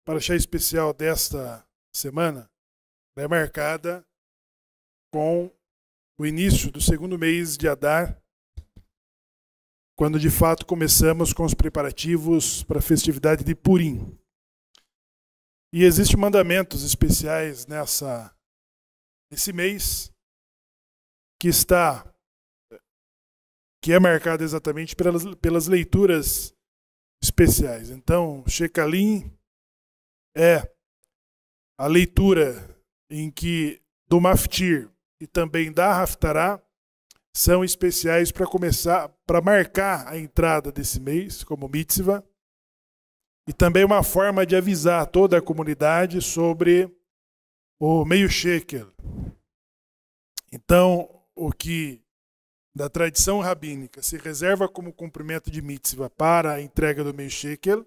paraxá especial desta semana é marcada com o início do segundo mês de Adar, quando de fato começamos com os preparativos para a festividade de Purim. E existem mandamentos especiais nesse mês que é marcado exatamente pelas leituras especiais. Então, Shekalim é a leitura em que do Maftir e também da Haftará são especiais para marcar a entrada desse mês como mitzvah, e também uma forma de avisar toda a comunidade sobre o meio shekel. Então, o que da tradição rabínica se reserva como cumprimento de mitzvah para a entrega do meio shekel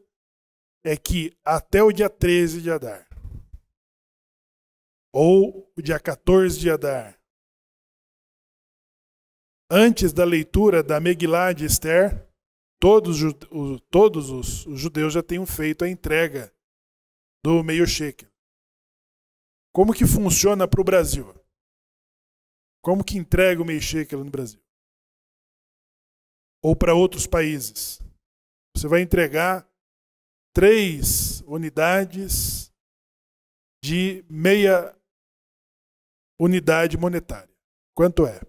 é que até o dia 13 de Adar, ou o dia 14 de Adar, antes da leitura da Megilá de Esther, todos os judeus já tenham feito a entrega do meio shekel. Como que funciona para o Brasil? Como que entrega o meio shekel no Brasil? Ou para outros países? Você vai entregar 3 unidades de meia unidade monetária. Quanto é?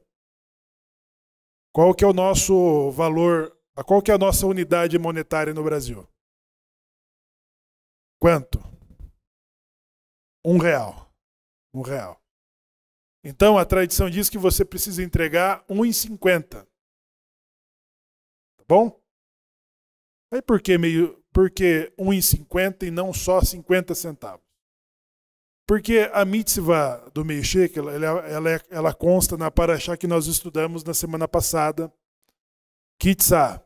Qual que é o nosso valor? Qual que é a nossa unidade monetária no Brasil? Quanto? R$1. R$1. Então a tradição diz que você precisa entregar R$1,50. Tá bom? Aí por que R$1,50 e não só 50 centavos? Porque a mitzvah do meio shekel, ela consta na paraxá que nós estudamos na semana passada, Kitzá,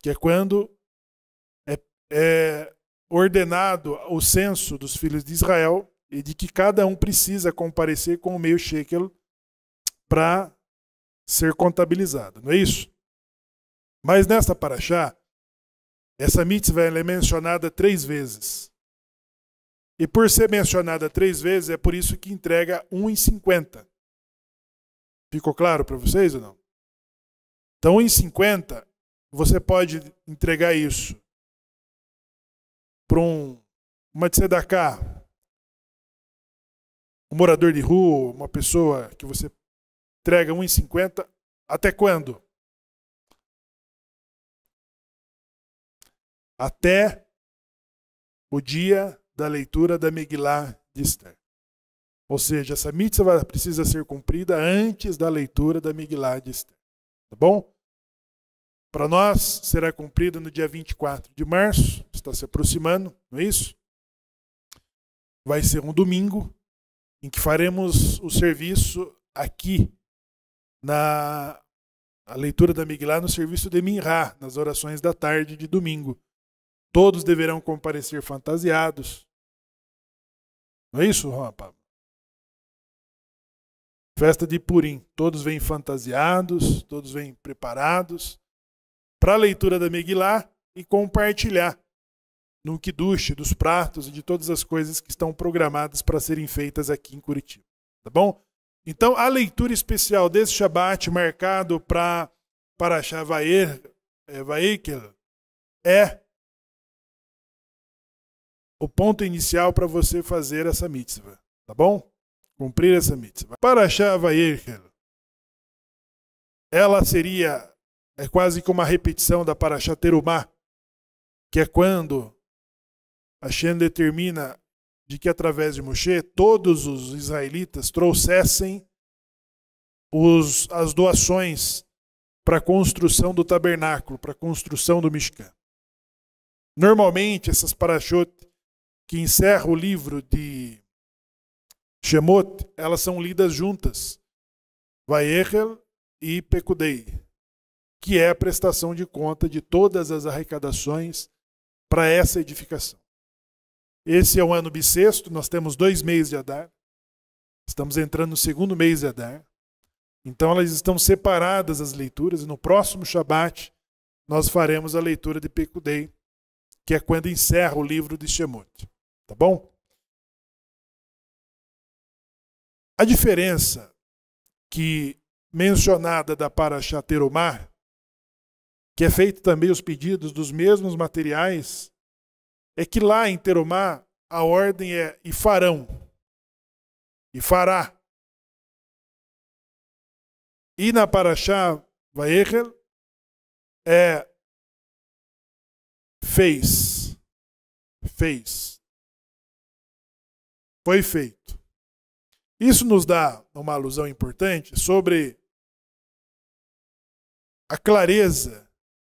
que é quando é ordenado o censo dos filhos de Israel e de que cada um precisa comparecer com o meio shekel para ser contabilizado, não é isso? Mas nesta paraxá, essa mitzvah ela é mencionada 3 vezes. E por ser mencionada 3 vezes, é por isso que entrega R$1,50. Ficou claro para vocês ou não? Então, R$1,50, você pode entregar isso para uma tzedakah, um morador de rua, uma pessoa que você entrega R$1,50, até quando? Até o dia da leitura da Megilá de Esther. Ou seja, essa mitzvah precisa ser cumprida antes da leitura da Megilá de Esther. Tá bom? Para nós, será cumprida no dia 24 de março, está se aproximando, não é isso? Vai ser um domingo em que faremos o serviço aqui na leitura da Megilá, no serviço de Minhá, nas orações da tarde de domingo. Todos deverão comparecer fantasiados. Não é isso, Juan Pablo? Festa de Purim. Todos vêm fantasiados, todos vêm preparados para a leitura da Megilá e compartilhar no Kiddush dos pratos e de todas as coisas que estão programadas para serem feitas aqui em Curitiba. Tá bom? Então, a leitura especial desse Shabat, marcado para Paraxá Vayekel, é o ponto inicial para você fazer essa mitzvah, tá bom? Cumprir essa mitzvah. Paraxá Vayekel, ela é quase que uma repetição da Paraxá Terumá, que é quando Hashem determina de que através de Moshe todos os israelitas trouxessem as doações para a construção do tabernáculo, para a construção do Mishkan. Normalmente essas parashot que encerra o livro de Shemot, elas são lidas juntas, Vayekel e Pekudei, que é a prestação de conta de todas as arrecadações para essa edificação. Esse é o ano bissexto, nós temos 2 meses de Adar, estamos entrando no segundo mês de Adar, então elas estão separadas as leituras, e no próximo Shabat nós faremos a leitura de Pekudei, que é quando encerra o livro de Shemot. Tá bom? A diferença que mencionada da Parashá Terumá, que é feito também os pedidos dos mesmos materiais, é que lá em Terumá a ordem é e farão, e fará. E na Parashá Vayecher é fez, fez, foi feito. Isso nos dá uma alusão importante sobre a clareza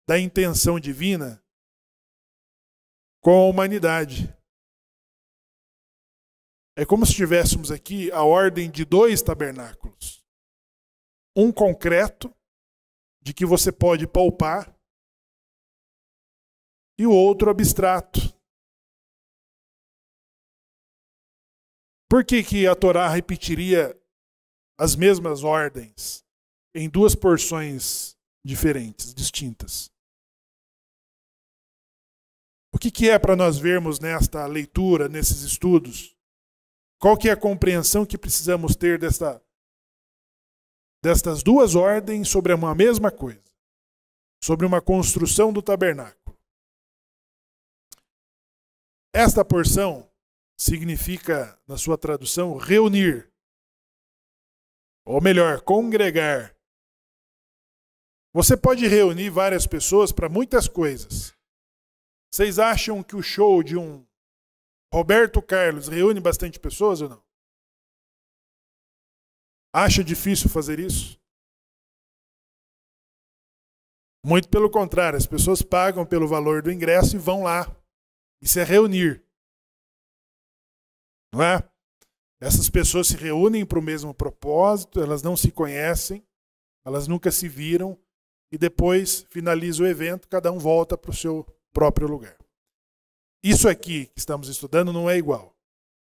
da intenção divina com a humanidade. É como se tivéssemos aqui a ordem de 2 tabernáculos. Um concreto, de que você pode palpar, e o outro abstrato. Por que a Torá repetiria as mesmas ordens em 2 porções diferentes, distintas? O que é para nós vermos nesta leitura, nesses estudos? Qual que é a compreensão que precisamos ter destas 2 ordens sobre uma mesma coisa? Sobre uma construção do tabernáculo. Esta porção significa, na sua tradução, reunir. Ou melhor, congregar. Você pode reunir várias pessoas para muitas coisas. Vocês acham que o show de um Roberto Carlos reúne bastante pessoas ou não? Acha difícil fazer isso? Muito pelo contrário, as pessoas pagam pelo valor do ingresso e vão lá. Isso é reunir. Não é? Essas pessoas se reúnem para o mesmo propósito, elas não se conhecem, elas nunca se viram, e depois finaliza o evento, cada um volta para o seu próprio lugar. Isso aqui que estamos estudando não é igual,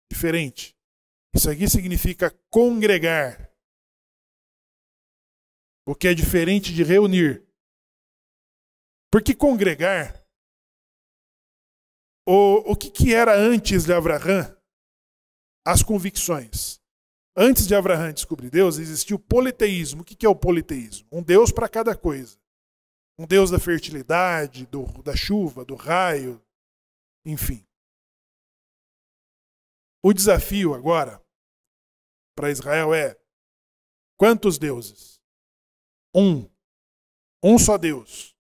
diferente. Isso aqui significa congregar, o que é diferente de reunir. Porque congregar, o que era antes de Abraham? As convicções. Antes de Abraham descobrir Deus, existia o politeísmo. O que é o politeísmo? Um Deus para cada coisa. Um Deus da fertilidade, da chuva, do raio, enfim. O desafio agora para Israel é: quantos deuses? Um só Deus.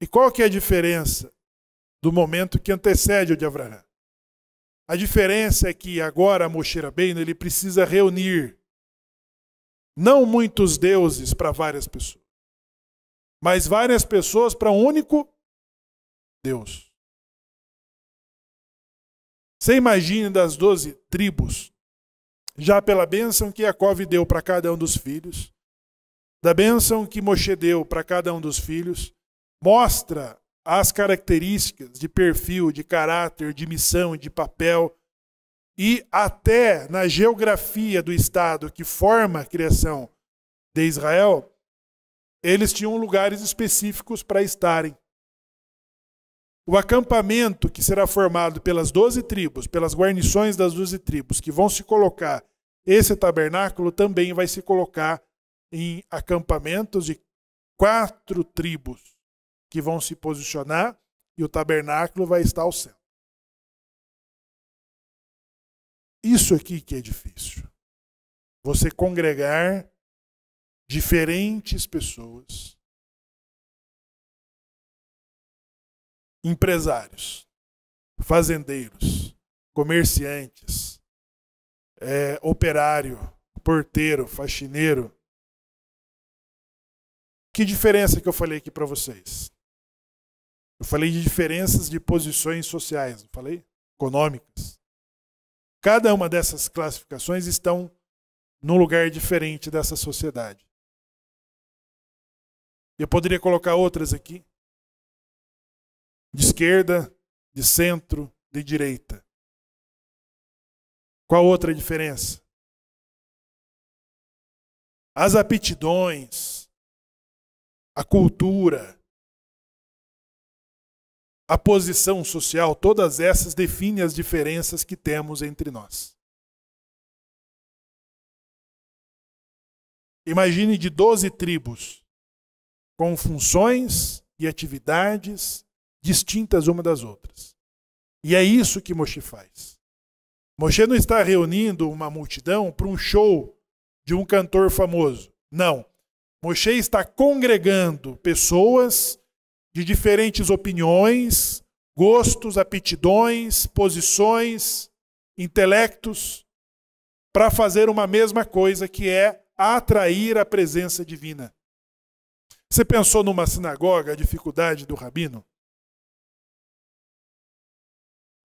E qual que é a diferença do momento que antecede o de Abraham? A diferença é que agora Moshe Rabbeinu ele precisa reunir não muitos deuses para várias pessoas, mas várias pessoas para um único Deus. Você imagine das 12 tribos, já pela bênção que Jacó deu para cada um dos filhos, da bênção que Moshe deu para cada um dos filhos, mostra as características de perfil, de caráter, de missão, de papel, e até na geografia do estado que forma a criação de Israel, eles tinham lugares específicos para estarem. O acampamento que será formado pelas 12 tribos, pelas guarnições das 12 tribos, que vão se colocar, esse tabernáculo também vai se colocar em acampamentos de 4 tribos, que vão se posicionar e o tabernáculo vai estar ao céu. Isso aqui que é difícil. Você congregar diferentes pessoas, empresários, fazendeiros, comerciantes, operário, porteiro, faxineiro. Que diferença que eu falei aqui para vocês? Eu falei de diferenças de posições sociais, não falei? Econômicas. Cada uma dessas classificações estão num lugar diferente dessa sociedade. Eu poderia colocar outras aqui. De esquerda, de centro, de direita. Qual outra diferença? As aptidões, a cultura. a posição social, todas essas definem as diferenças que temos entre nós. Imagine de 12 tribos, com funções e atividades distintas uma das outras. E é isso que Moshe faz. Moshe não está reunindo uma multidão para um show de um cantor famoso. Não. Moshe está congregando pessoas de diferentes opiniões, gostos, aptidões, posições, intelectos, para fazer uma mesma coisa, que é atrair a presença divina. Você pensou numa sinagoga, a dificuldade do rabino?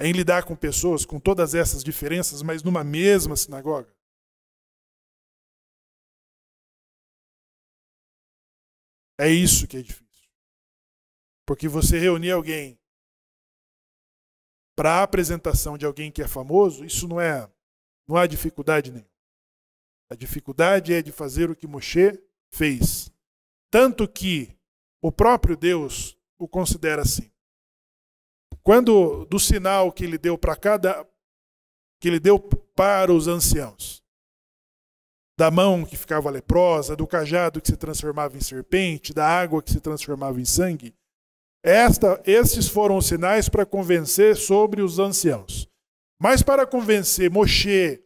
Em lidar com pessoas com todas essas diferenças, mas numa mesma sinagoga? É isso que é difícil. Porque você reunir alguém para a apresentação de alguém que é famoso, isso não há dificuldade nenhuma. A dificuldade é de fazer o que Moshe fez. Tanto que o próprio Deus o considera assim. Quando do sinal que ele deu para os anciãos, da mão que ficava leprosa, do cajado que se transformava em serpente, da água que se transformava em sangue, estes foram os sinais para convencer sobre os anciãos. Mas para convencer Moshe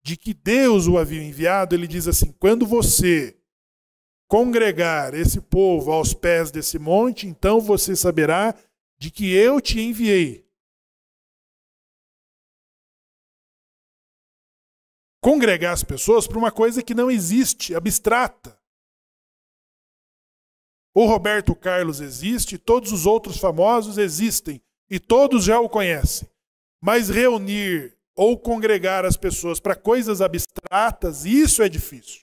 de que Deus o havia enviado, ele diz assim: quando você congregar esse povo aos pés desse monte, então você saberá de que eu te enviei. Congregar as pessoas para uma coisa que não existe, abstrata. O Roberto Carlos existe, todos os outros famosos existem, e todos já o conhecem. Mas reunir ou congregar as pessoas para coisas abstratas, isso é difícil.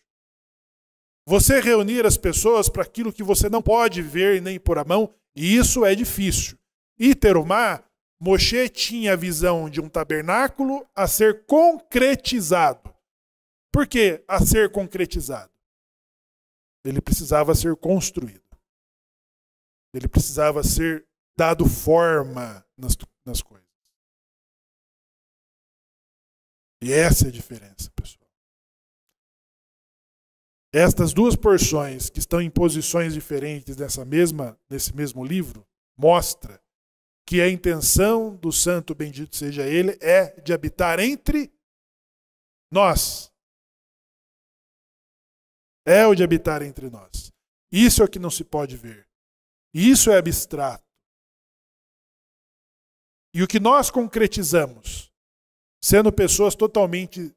Você reunir as pessoas para aquilo que você não pode ver nem pôr a mão, isso é difícil. E Terumá, Moshe tinha a visão de um tabernáculo a ser concretizado. Por que a ser concretizado? Ele precisava ser construído. Ele precisava ser dado forma nas coisas. E essa é a diferença, pessoal. Estas duas porções que estão em posições diferentes nesse mesmo livro, mostra que a intenção do Santo Bendito seja Ele é de habitar entre nós. É o de habitar entre nós. Isso é o que não se pode ver. Isso é abstrato. E o que nós concretizamos, sendo pessoas totalmente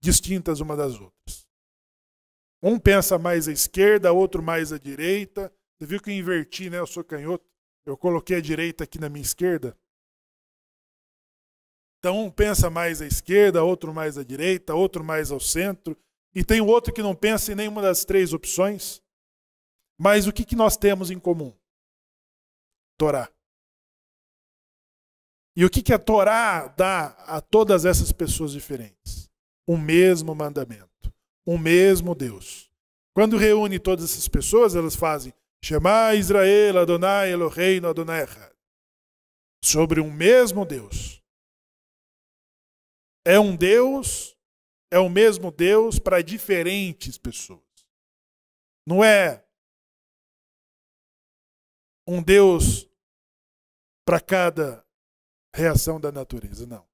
distintas uma das outras. Um pensa mais à esquerda, outro mais à direita. Você viu que eu inverti, né? Eu sou canhoto. Eu coloquei a direita aqui na minha esquerda. Então um pensa mais à esquerda, outro mais à direita, outro mais ao centro. E tem o outro que não pensa em nenhuma das três opções. Mas o que nós temos em comum? Torá. E o que a Torá dá a todas essas pessoas diferentes? O mesmo mandamento. O mesmo Deus. Quando reúne todas essas pessoas, elas fazem Shema Israel, Adonai Eloheinu, Adonai Echad. Sobre um mesmo Deus. É um Deus, é o mesmo Deus para diferentes pessoas. Não é um Deus para cada reação da natureza, não.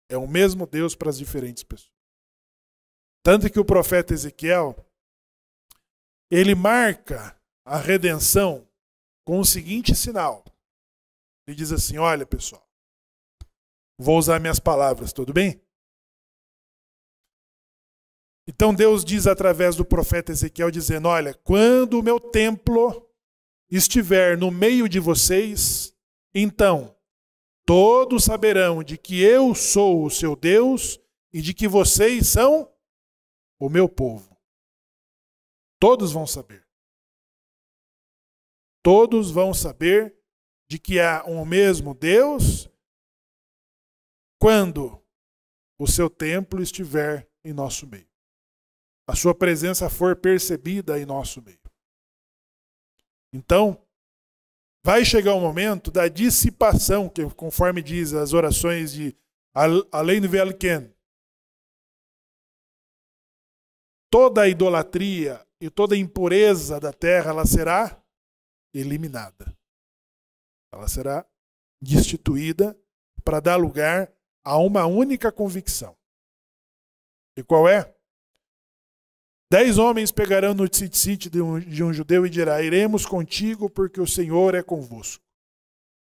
É o mesmo Deus para as diferentes pessoas. Tanto que o profeta Ezequiel, ele marca a redenção com o seguinte sinal. Ele diz assim: olha, pessoal, vou usar minhas palavras, tudo bem? Então Deus diz através do profeta Ezequiel, dizendo: olha, quando o meu templo estiver no meio de vocês, então todos saberão de que eu sou o seu Deus e de que vocês são o meu povo. Todos vão saber. Todos vão saber de que há um mesmo Deus quando o seu templo estiver em nosso meio. A sua presença for percebida em nosso meio. Então, vai chegar o momento da dissipação, que conforme diz as orações de Aleinu Ve'alken. Toda a idolatria e toda a impureza da terra, ela será eliminada. Ela será destituída para dar lugar a uma única convicção. E qual é? 10 homens pegarão no tzitzit de um judeu e dirá: iremos contigo porque o Senhor é convosco.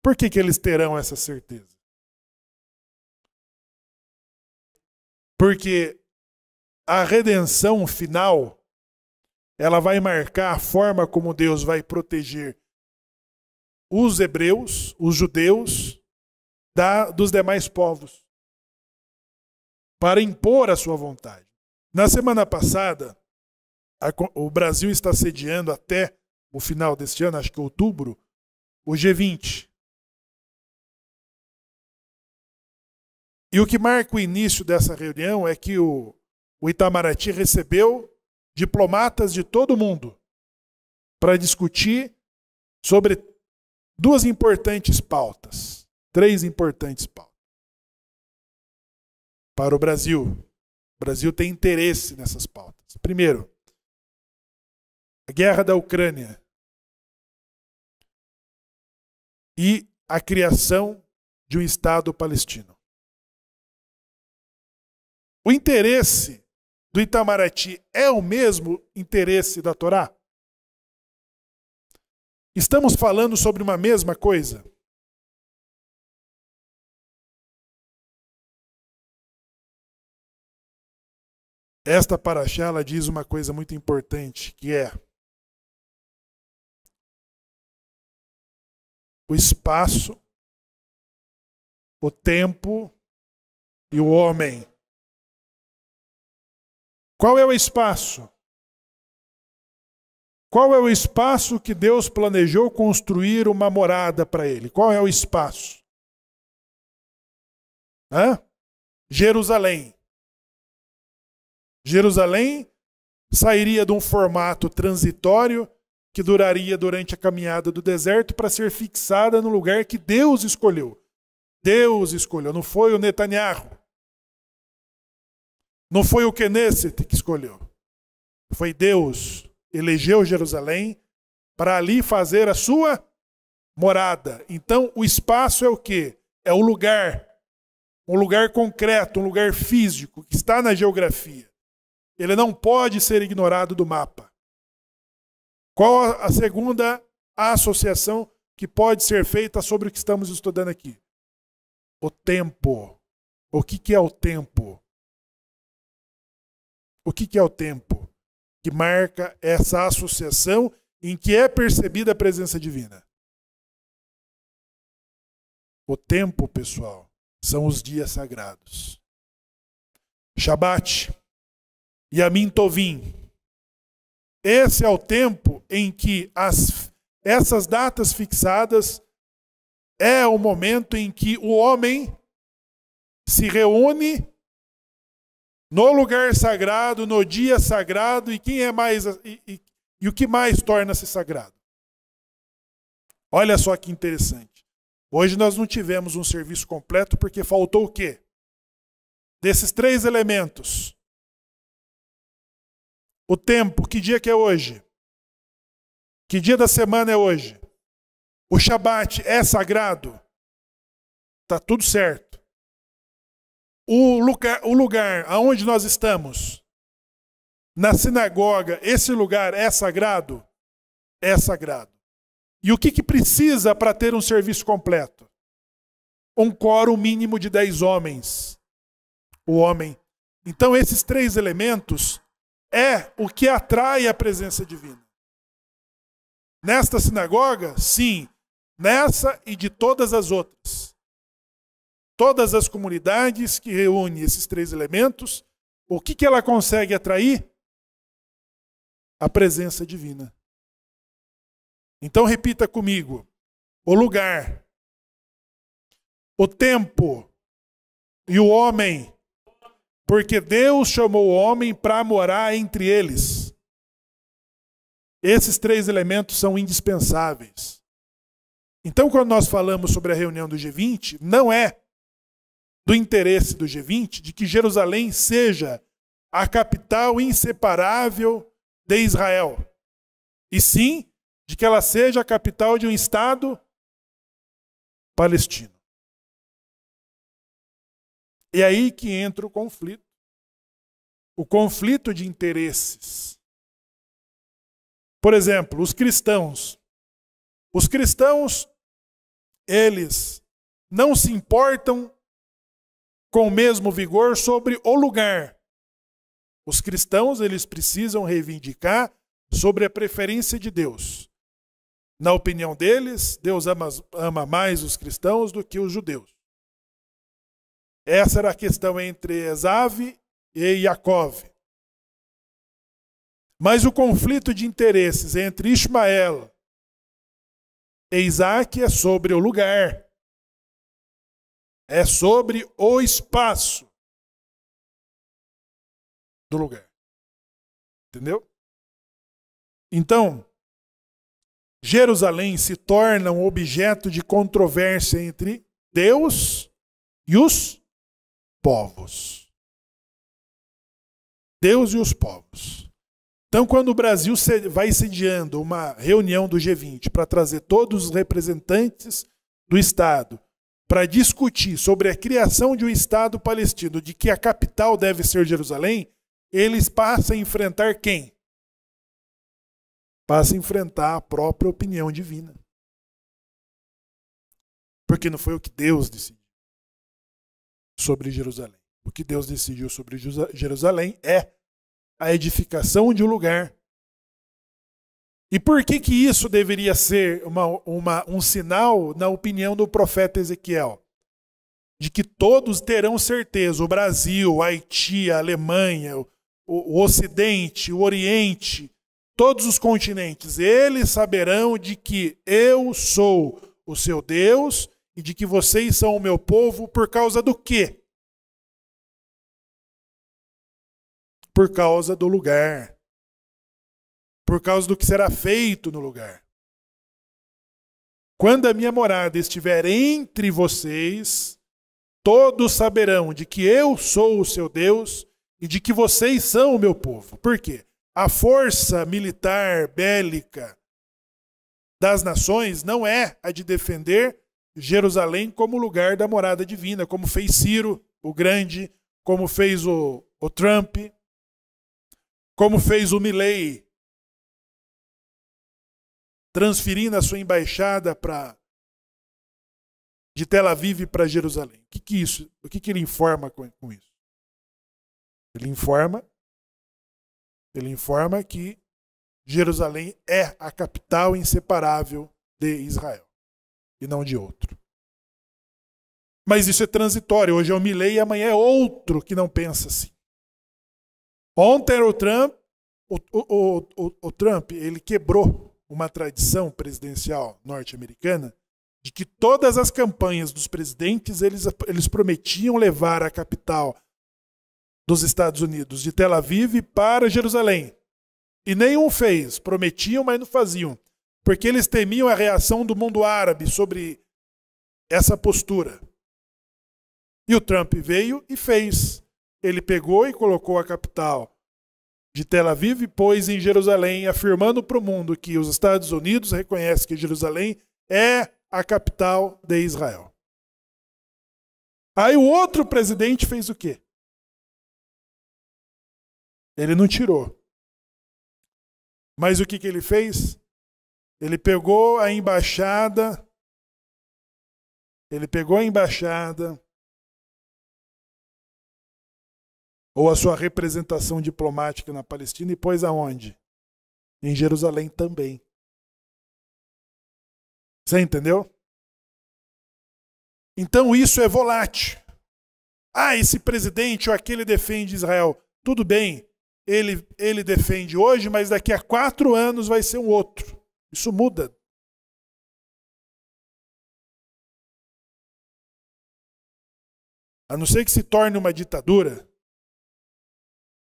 Por que eles terão essa certeza? Porque a redenção final, ela vai marcar a forma como Deus vai proteger os hebreus, os judeus, dos demais povos, para impor a sua vontade. Na semana passada, o Brasil está sediando até o final deste ano, acho que outubro, o G20. E o que marca o início dessa reunião é que o Itamaraty recebeu diplomatas de todo o mundo para discutir sobre 3 importantes pautas para o Brasil. O Brasil tem interesse nessas pautas. Primeiro, a guerra da Ucrânia e a criação de um Estado palestino. O interesse do Itamaraty é o mesmo interesse da Torá? Estamos falando sobre uma mesma coisa? Esta paraxá, ela diz uma coisa muito importante, que é o espaço, o tempo e o homem. Qual é o espaço? Qual é o espaço que Deus planejou construir uma morada para ele? Qual é o espaço? Jerusalém. Jerusalém sairia de um formato transitório que duraria durante a caminhada do deserto para ser fixada no lugar que Deus escolheu. Deus escolheu, não foi o Netanyahu. Não foi o Knesset que escolheu. Foi Deus. Elegeu Jerusalém para ali fazer a sua morada. Então, o espaço é o quê? É o lugar. Um lugar concreto, um lugar físico, que está na geografia. Ele não pode ser ignorado do mapa. Qual a segunda associação que pode ser feita sobre o que estamos estudando aqui? O tempo. O que é o tempo? O que é o tempo? Que marca essa associação em que é percebida a presença divina. O tempo, pessoal, são os dias sagrados. Shabat, Yamim Tovim. Esse é o tempo em que essas datas fixadas é o momento em que o homem se reúne no lugar sagrado, no dia sagrado, e quem é mais e o que mais torna-se sagrado? Olha só que interessante. Hoje nós não tivemos um serviço completo porque faltou o quê? Desses 3 elementos. O tempo, que dia que é hoje? Que dia da semana é hoje? O Shabat é sagrado? Tá tudo certo. O lugar aonde nós estamos, na sinagoga, esse lugar é sagrado? É sagrado. E o que precisa para ter um serviço completo? Um quórum mínimo de 10 homens. O homem. Então, esses 3 elementos é o que atrai a presença divina. Nesta sinagoga, sim. Nessa e de todas as outras. Todas as comunidades que reúnem esses 3 elementos, o que ela consegue atrair? A presença divina. Então repita comigo. O lugar, o tempo e o homem. Porque Deus chamou o homem para morar entre eles. Esses 3 elementos são indispensáveis. Então, quando nós falamos sobre a reunião do G20, não é do interesse do G20 de que Jerusalém seja a capital inseparável de Israel, e sim de que ela seja a capital de um Estado palestino. É aí que entra o conflito. O conflito de interesses. Por exemplo, os cristãos. Os cristãos, eles não se importam com o mesmo vigor sobre o lugar. Os cristãos, eles precisam reivindicar sobre a preferência de Deus. Na opinião deles, Deus ama mais os cristãos do que os judeus. Essa era a questão entre Esav e Jacó. Mas o conflito de interesses entre Ismael e Isaac é sobre o lugar. É sobre o espaço do lugar. Entendeu? Então, Jerusalém se torna um objeto de controvérsia entre Deus e os povos. Deus e os povos. Então, quando o Brasil vai sediando uma reunião do G20 para trazer todos os representantes do Estado para discutir sobre a criação de um Estado palestino, de que a capital deve ser Jerusalém, eles passam a enfrentar quem? Passa a enfrentar a própria opinião divina. Porque não foi o que Deus decidiu sobre Jerusalém. O que Deus decidiu sobre Jerusalém é a edificação de um lugar. E por que isso deveria ser um sinal na opinião do profeta Ezequiel? De que todos terão certeza, o Brasil, o Haiti, a Alemanha, o Ocidente, o Oriente, todos os continentes, eles saberão de que eu sou o seu Deus e de que vocês são o meu povo por causa do quê? Por causa do lugar. Por causa do que será feito no lugar. Quando a minha morada estiver entre vocês, todos saberão de que eu sou o seu Deus e de que vocês são o meu povo. Por quê? A força militar bélica das nações não é a de defender Jerusalém como lugar da morada divina, como fez Ciro, o Grande, como fez o Trump, como fez o Milei, transferindo a sua embaixada de Tel Aviv para Jerusalém. O que ele informa com isso? Ele informa que Jerusalém é a capital inseparável de Israel e não de outro. Mas isso é transitório. Hoje é o Milei e amanhã é outro que não pensa assim. Ontem era o Trump. O Trump, ele quebrou uma tradição presidencial norte-americana de que todas as campanhas dos presidentes eles prometiam levar a capital dos Estados Unidos de Tel Aviv para Jerusalém. E nenhum fez. Prometiam, mas não faziam. Porque eles temiam a reação do mundo árabe sobre essa postura. E o Trump veio e fez. Ele pegou e colocou a capital de Tel Aviv e pôs em Jerusalém, afirmando para o mundo que os Estados Unidos reconhecem que Jerusalém é a capital de Israel. Aí o outro presidente fez o quê? Ele não tirou. Mas o que ele fez? Ele pegou a embaixada, ou a sua representação diplomática na Palestina e pôs aonde? Em Jerusalém também. Você entendeu? Então isso é volátil. Ah, esse presidente ou aquele defende Israel. Tudo bem, ele defende hoje, mas daqui a 4 anos vai ser um outro. Isso muda. A não ser que se torne uma ditadura.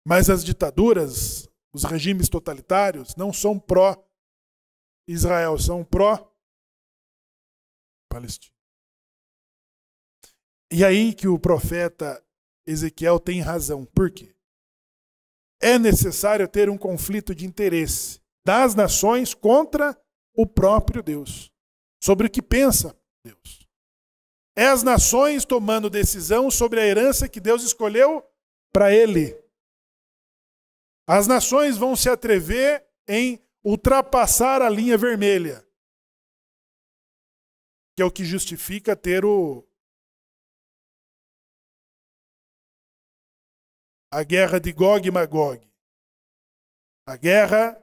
Mas as ditaduras, os regimes totalitários, não são pró-Israel, são palestinos. E aí que o profeta Ezequiel tem razão. Por quê? É necessário ter um conflito de interesse das nações contra o próprio Deus, sobre o que pensa Deus. É as nações tomando decisão sobre a herança que Deus escolheu para ele. As nações vão se atrever em ultrapassar a linha vermelha, que é o que justifica ter a guerra de Gog e Magog. A guerra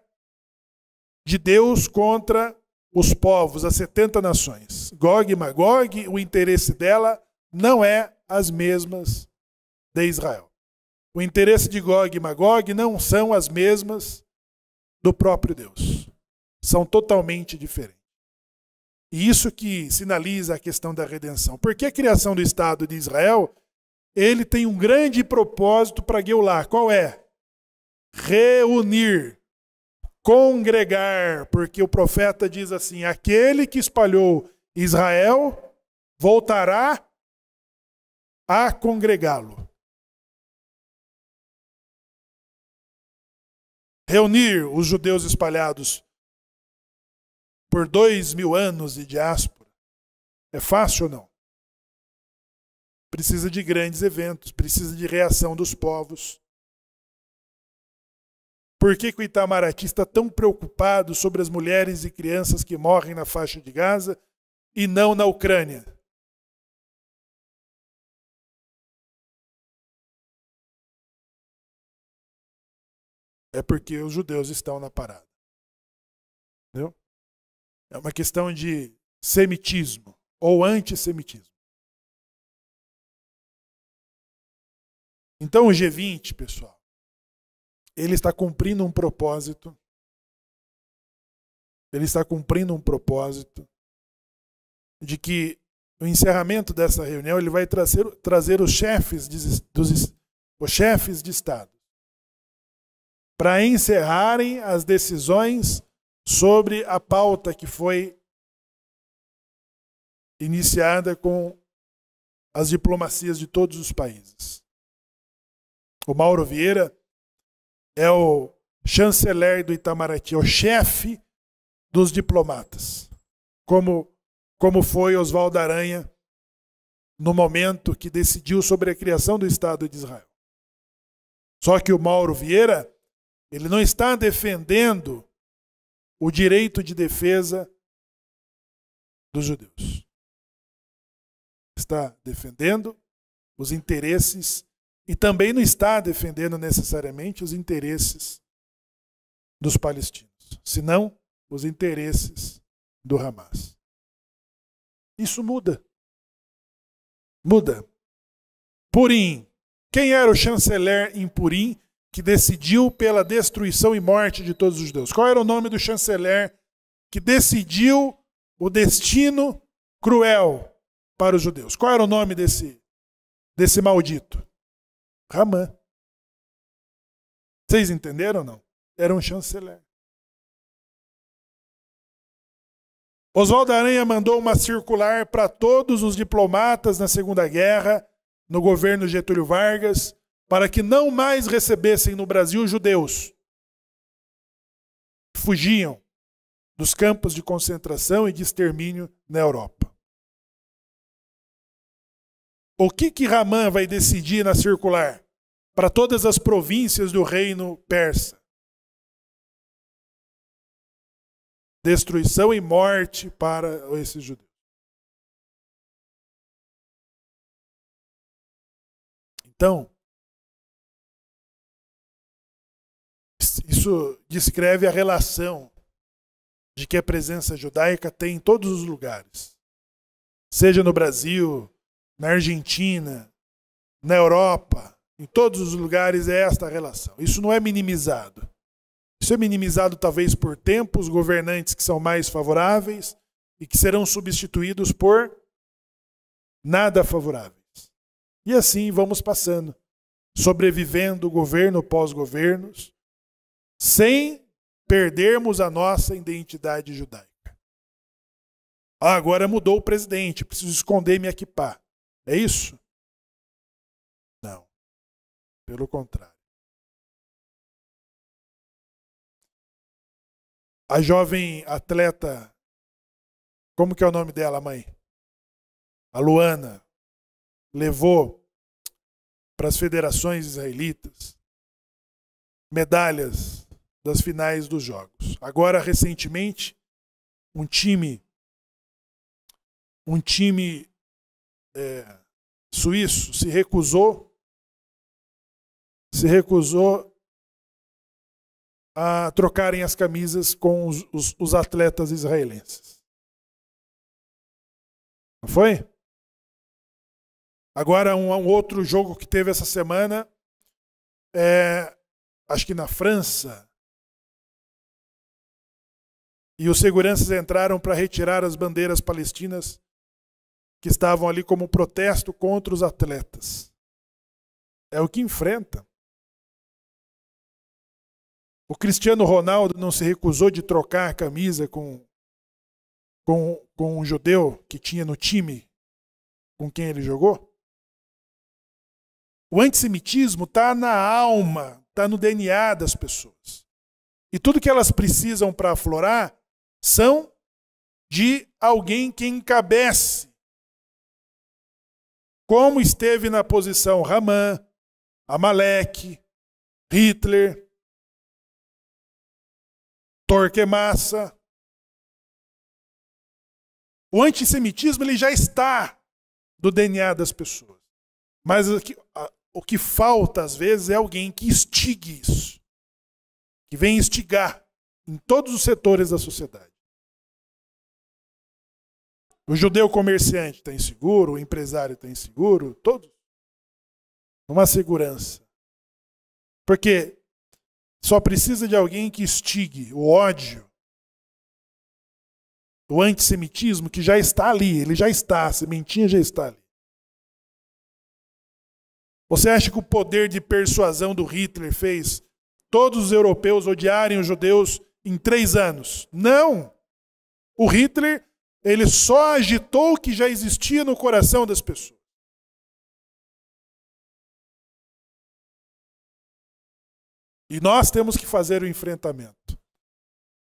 de Deus contra os povos, as 70 nações. Gog e Magog, o interesse dela não é as mesmas de Israel. O interesse de Gog e Magog não são as mesmas do próprio Deus. São totalmente diferentes. E isso que sinaliza a questão da redenção. Porque a criação do Estado de Israel, ele tem um grande propósito para Geulah. Qual é? Reunir, congregar, porque o profeta diz assim, aquele que espalhou Israel voltará a congregá-lo. Reunir os judeus espalhados por 2000 anos de diáspora é fácil ou não? Precisa de grandes eventos, precisa de reação dos povos. Por que o Itamaraty está tão preocupado sobre as mulheres e crianças que morrem na faixa de Gaza e não na Ucrânia? É porque os judeus estão na parada. Entendeu? É uma questão de semitismo ou antissemitismo. Então o G20, pessoal, ele está cumprindo um propósito. Ele está cumprindo um propósito de que o encerramento dessa reunião ele vai trazer os chefes de Estado para encerrarem as decisões sobre a pauta que foi iniciada com as diplomacias de todos os países. O Mauro Vieira é o chanceler do Itamaraty, o chefe dos diplomatas, como foi Oswaldo Aranha no momento que decidiu sobre a criação do Estado de Israel. Só que o Mauro Vieira, ele não está defendendo o direito de defesa dos judeus. Está defendendo os interesses e também não está defendendo necessariamente os interesses dos palestinos, senão os interesses do Hamas. Isso muda. Muda. Purim. Quem era o chanceler em Purim que decidiu pela destruição e morte de todos os judeus? Qual era o nome do chanceler que decidiu o destino cruel para os judeus? Qual era o nome desse maldito? Ramã. Vocês entenderam ou não? Era um chanceler. Oswaldo Aranha mandou uma circular para todos os diplomatas na Segunda Guerra, no governo Getúlio Vargas, para que não mais recebessem no Brasil judeus que fugiam dos campos de concentração e de extermínio na Europa. O que Ramã vai decidir na circular para todas as províncias do reino persa? Destruição e morte para esses judeus. Então, isso descreve a relação de que a presença judaica tem em todos os lugares. Seja no Brasil, na Argentina, na Europa, em todos os lugares é esta a relação. Isso não é minimizado. Isso é minimizado talvez por tempos governantes que são mais favoráveis e que serão substituídos por nada favoráveis. E assim vamos passando, sobrevivendo governo pós-governos, sem perdermos a nossa identidade judaica. Ah, agora mudou o presidente, preciso esconder e me equipar. É isso? Não. Pelo contrário. A jovem atleta, como que é o nome dela, mãe? A Luana, levou para as federações israelitas medalhas das finais dos jogos. Agora, recentemente, um time suíço se recusou a trocarem as camisas com os atletas israelenses. Não foi? Agora, um outro jogo que teve essa semana, acho que na França, e os seguranças entraram para retirar as bandeiras palestinas que estavam ali como protesto contra os atletas. É o que enfrenta. O Cristiano Ronaldo não se recusou de trocar a camisa com um judeu que tinha no time com quem ele jogou? O antissemitismo está na alma, está no DNA das pessoas. E tudo que elas precisam para aflorar são de alguém que encabece. Como esteve na posição Haman, Amaleque, Hitler, Torquemada. O antissemitismo ele já está do DNA das pessoas. Mas o que falta, às vezes, é alguém que instigue isso. Que vem instigar em todos os setores da sociedade. O judeu comerciante está inseguro, o empresário está inseguro, todos. Uma segurança. Porque só precisa de alguém que instigue o ódio, o antissemitismo, que já está ali, ele já está, a sementinha já está ali. Você acha que o poder de persuasão do Hitler fez todos os europeus odiarem os judeus em 3 anos? Não! O Hitler, ele só agitou o que já existia no coração das pessoas. E nós temos que fazer o enfrentamento.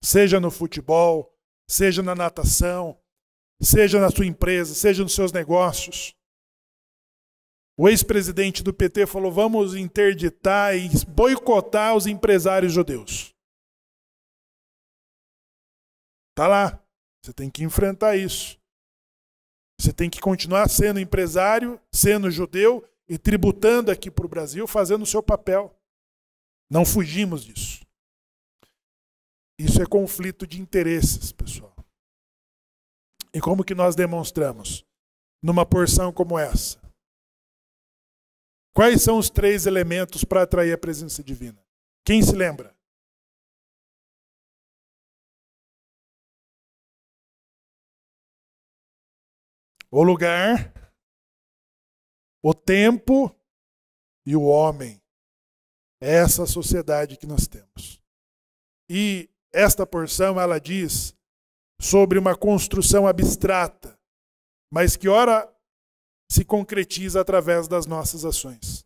Seja no futebol, seja na natação, seja na sua empresa, seja nos seus negócios. O ex-presidente do PT falou, vamos interditar e boicotar os empresários judeus. Está lá. Você tem que enfrentar isso. Você tem que continuar sendo empresário, sendo judeu e tributando aqui para o Brasil, fazendo o seu papel. Não fugimos disso. Isso é conflito de interesses, pessoal. E como que nós demonstramos? Numa porção como essa. Quais são os 3 elementos para atrair a presença divina? Quem se lembra? O lugar, o tempo e o homem. É essa sociedade que nós temos. E esta porção, ela diz sobre uma construção abstrata, mas que ora se concretiza através das nossas ações.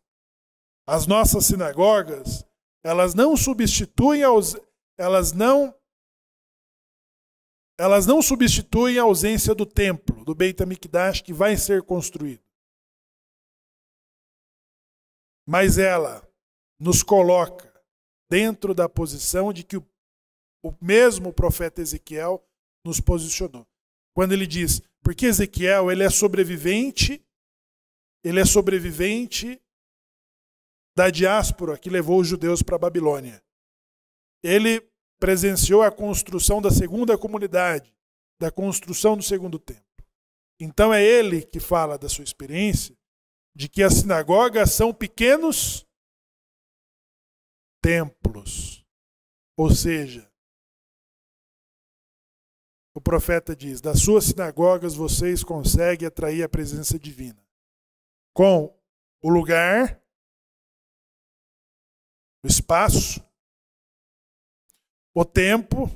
As nossas sinagogas, elas não substituem a ausência do templo, do Beit HaMikdash, que vai ser construído. Mas ela nos coloca dentro da posição de que o mesmo profeta Ezequiel nos posicionou. Quando ele diz, porque Ezequiel ele é sobrevivente da diáspora que levou os judeus para a Babilônia. Ele presenciou a construção da segunda comunidade, da construção do segundo templo. Então é ele que fala da sua experiência de que as sinagogas são pequenos templos. Ou seja, o profeta diz, das suas sinagogas vocês conseguem atrair a presença divina. Com o lugar, o espaço, o tempo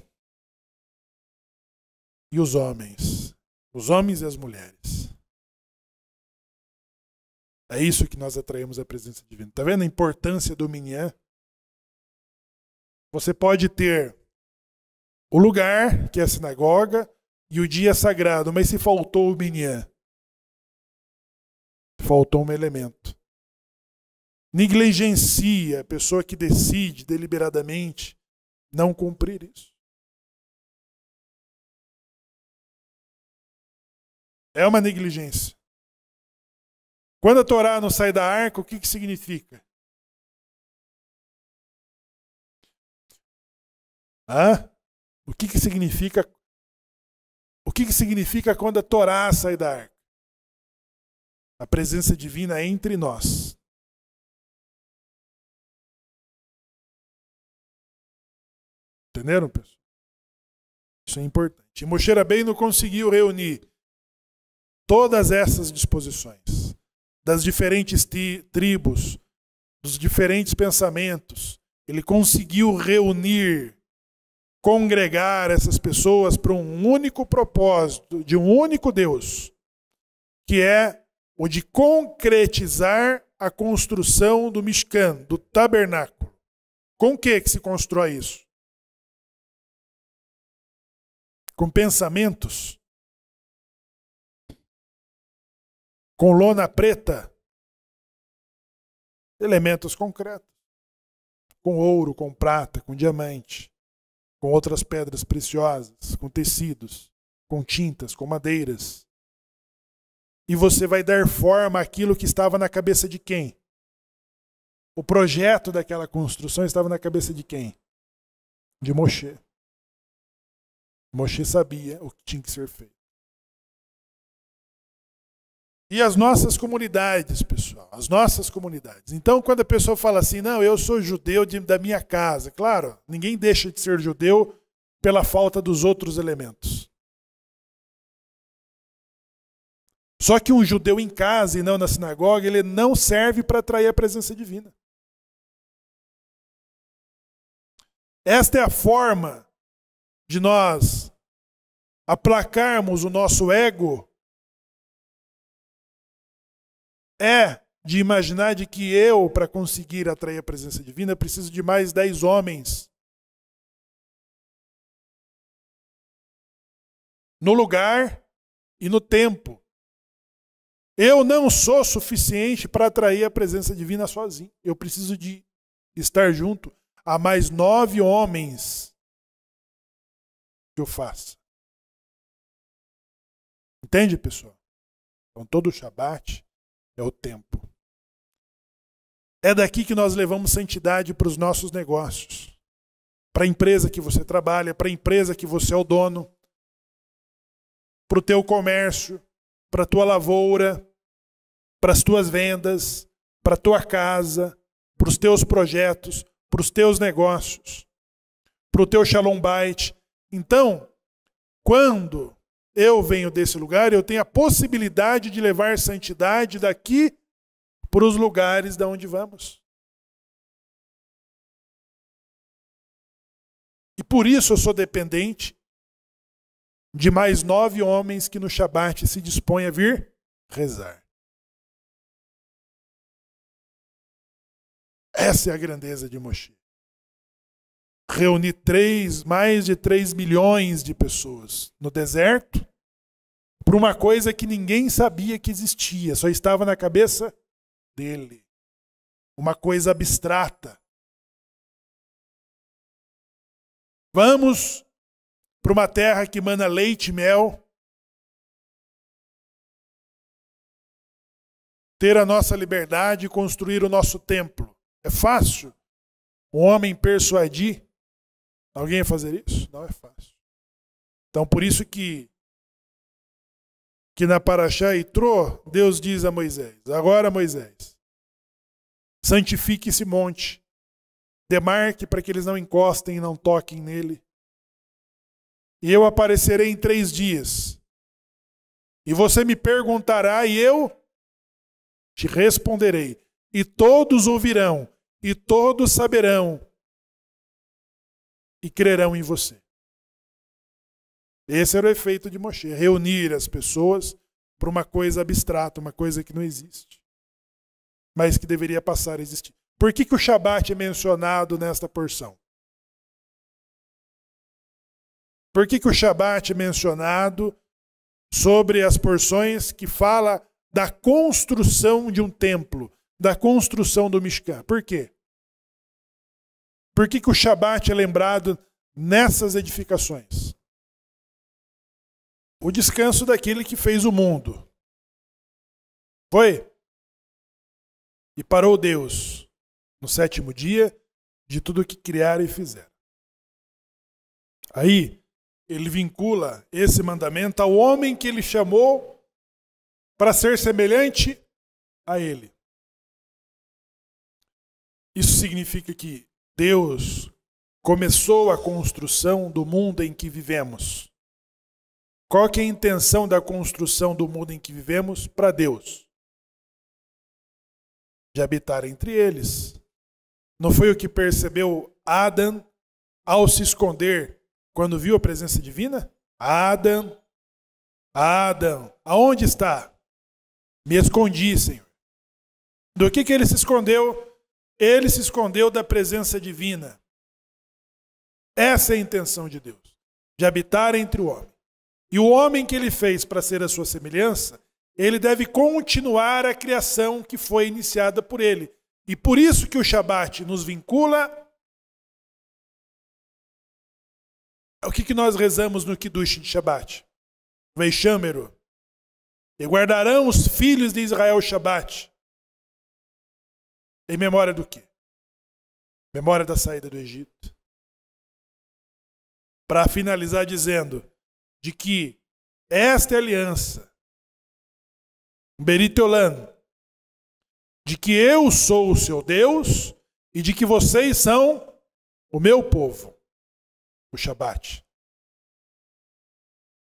e os homens. Os homens e as mulheres. É isso que nós atraímos a presença divina. Está vendo a importância do Minyan? Você pode ter o lugar, que é a sinagoga, e o dia sagrado, mas se faltou o Minyan, faltou um elemento. Negligencia a pessoa que decide deliberadamente não cumprir isso. É uma negligência. Quando a Torá não sai da arca, o que significa? O que significa? O que significa quando a Torá sai da arca? A presença divina é entre nós. Entenderam, pessoal? Isso é importante. E Moshe Rabbeinu conseguiu reunir todas essas disposições das diferentes tribos, dos diferentes pensamentos. Ele conseguiu reunir, congregar essas pessoas para um único propósito, de um único Deus, que é o de concretizar a construção do Mishkan, do tabernáculo. Com o que se constrói isso? Com pensamentos? Com lona preta? Elementos concretos. Com ouro, com prata, com diamante, com outras pedras preciosas, com tecidos, com tintas, com madeiras. E você vai dar forma àquilo que estava na cabeça de quem? O projeto daquela construção estava na cabeça de quem? De Moshe. Moshe sabia o que tinha que ser feito. E as nossas comunidades, pessoal, as nossas comunidades. Então, quando a pessoa fala assim, não, eu sou judeu da minha casa, claro, ninguém deixa de ser judeu pela falta dos outros elementos. Só que um judeu em casa e não na sinagoga, ele não serve para atrair a presença divina. Esta é a forma de nós aplacarmos o nosso ego, é de imaginar de que eu, para conseguir atrair a presença divina, preciso de mais 10 homens no lugar e no tempo. Eu não sou suficiente para atrair a presença divina sozinho. Eu preciso de estar junto a mais 9 homens que eu faça. Entende, pessoal? Então, todo o Shabat é o tempo. É daqui que nós levamos santidade para os nossos negócios. Para a empresa que você trabalha, para a empresa que você é o dono, para o teu comércio, para a tua lavoura, para as tuas vendas, para a tua casa, para os teus projetos, para os teus negócios, para o teu Shalom Bait. Então, quando eu venho desse lugar, eu tenho a possibilidade de levar santidade daqui para os lugares de onde vamos. E por isso eu sou dependente de mais 9 homens que no Shabat se dispõem a vir rezar. Essa é a grandeza de Moshe. Reunir mais de 3 milhões de pessoas no deserto por uma coisa que ninguém sabia que existia, só estava na cabeça dele. Uma coisa abstrata. Vamos para uma terra que mana leite e mel, ter a nossa liberdade e construir o nosso templo. É fácil um homem persuadir alguém a fazer isso? Não é fácil. Então, por isso que na Parashá Itró, Deus diz a Moisés, agora Moisés, santifique esse monte, demarque para que eles não encostem e não toquem nele. E eu aparecerei em 3 dias. E você me perguntará e eu te responderei. E todos ouvirão, e todos saberão, e crerão em você. Esse era o efeito de Moshe, reunir as pessoas para uma coisa abstrata, uma coisa que não existe, mas que deveria passar a existir. Por que o Shabat é mencionado nesta porção? Por que o Shabat é mencionado sobre as porções que fala da construção de um templo, da construção do Mishkan? Por quê? Por que o Shabat é lembrado nessas edificações? O descanso daquele que fez o mundo. Foi? E parou Deus no 7º dia de tudo que criaram e fizeram. Aí, ele vincula esse mandamento ao homem que ele chamou para ser semelhante a ele. Isso significa que Deus começou a construção do mundo em que vivemos. Qual que é a intenção da construção do mundo em que vivemos para Deus? De habitar entre eles. Não foi o que percebeu Adão ao se esconder quando viu a presença divina? Adão, aonde está? Me escondi, Senhor. Do que ele se escondeu? Ele se escondeu da presença divina. Essa é a intenção de Deus, de habitar entre o homem. E o homem que ele fez para ser a sua semelhança, ele deve continuar a criação que foi iniciada por ele. E por isso que o Shabat nos vincula. O que nós rezamos no Kiddush de Shabat? Veishameru. E guardarão os filhos de Israel o Shabat. Em memória do quê? Memória da saída do Egito. Para finalizar dizendo de que esta é a aliança, Berit Olam, de que eu sou o seu Deus e de que vocês são o meu povo, o Shabat.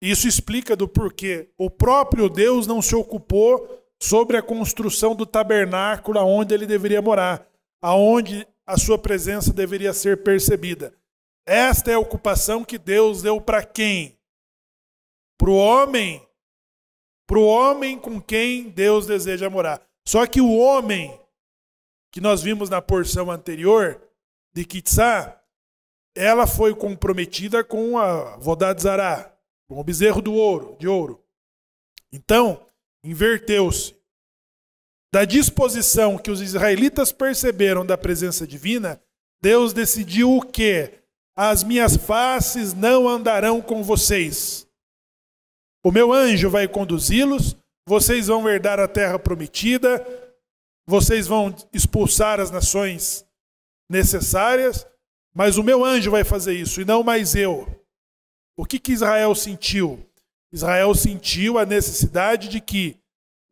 Isso explica do porquê o próprio Deus não se ocupou sobre a construção do tabernáculo aonde ele deveria morar, aonde a sua presença deveria ser percebida. Esta é a ocupação que Deus deu para quem? Para o homem com quem Deus deseja morar. Só que o homem, que nós vimos na porção anterior, de Kitzá, ela foi comprometida com a Vodad Zará, com o bezerro de ouro. Então, inverteu-se. Da disposição que os israelitas perceberam da presença divina, Deus decidiu o quê? As minhas faces não andarão com vocês. O meu anjo vai conduzi-los, vocês vão herdar a terra prometida, vocês vão expulsar as nações necessárias, mas o meu anjo vai fazer isso e não mais eu. O que Israel sentiu? Israel sentiu a necessidade de que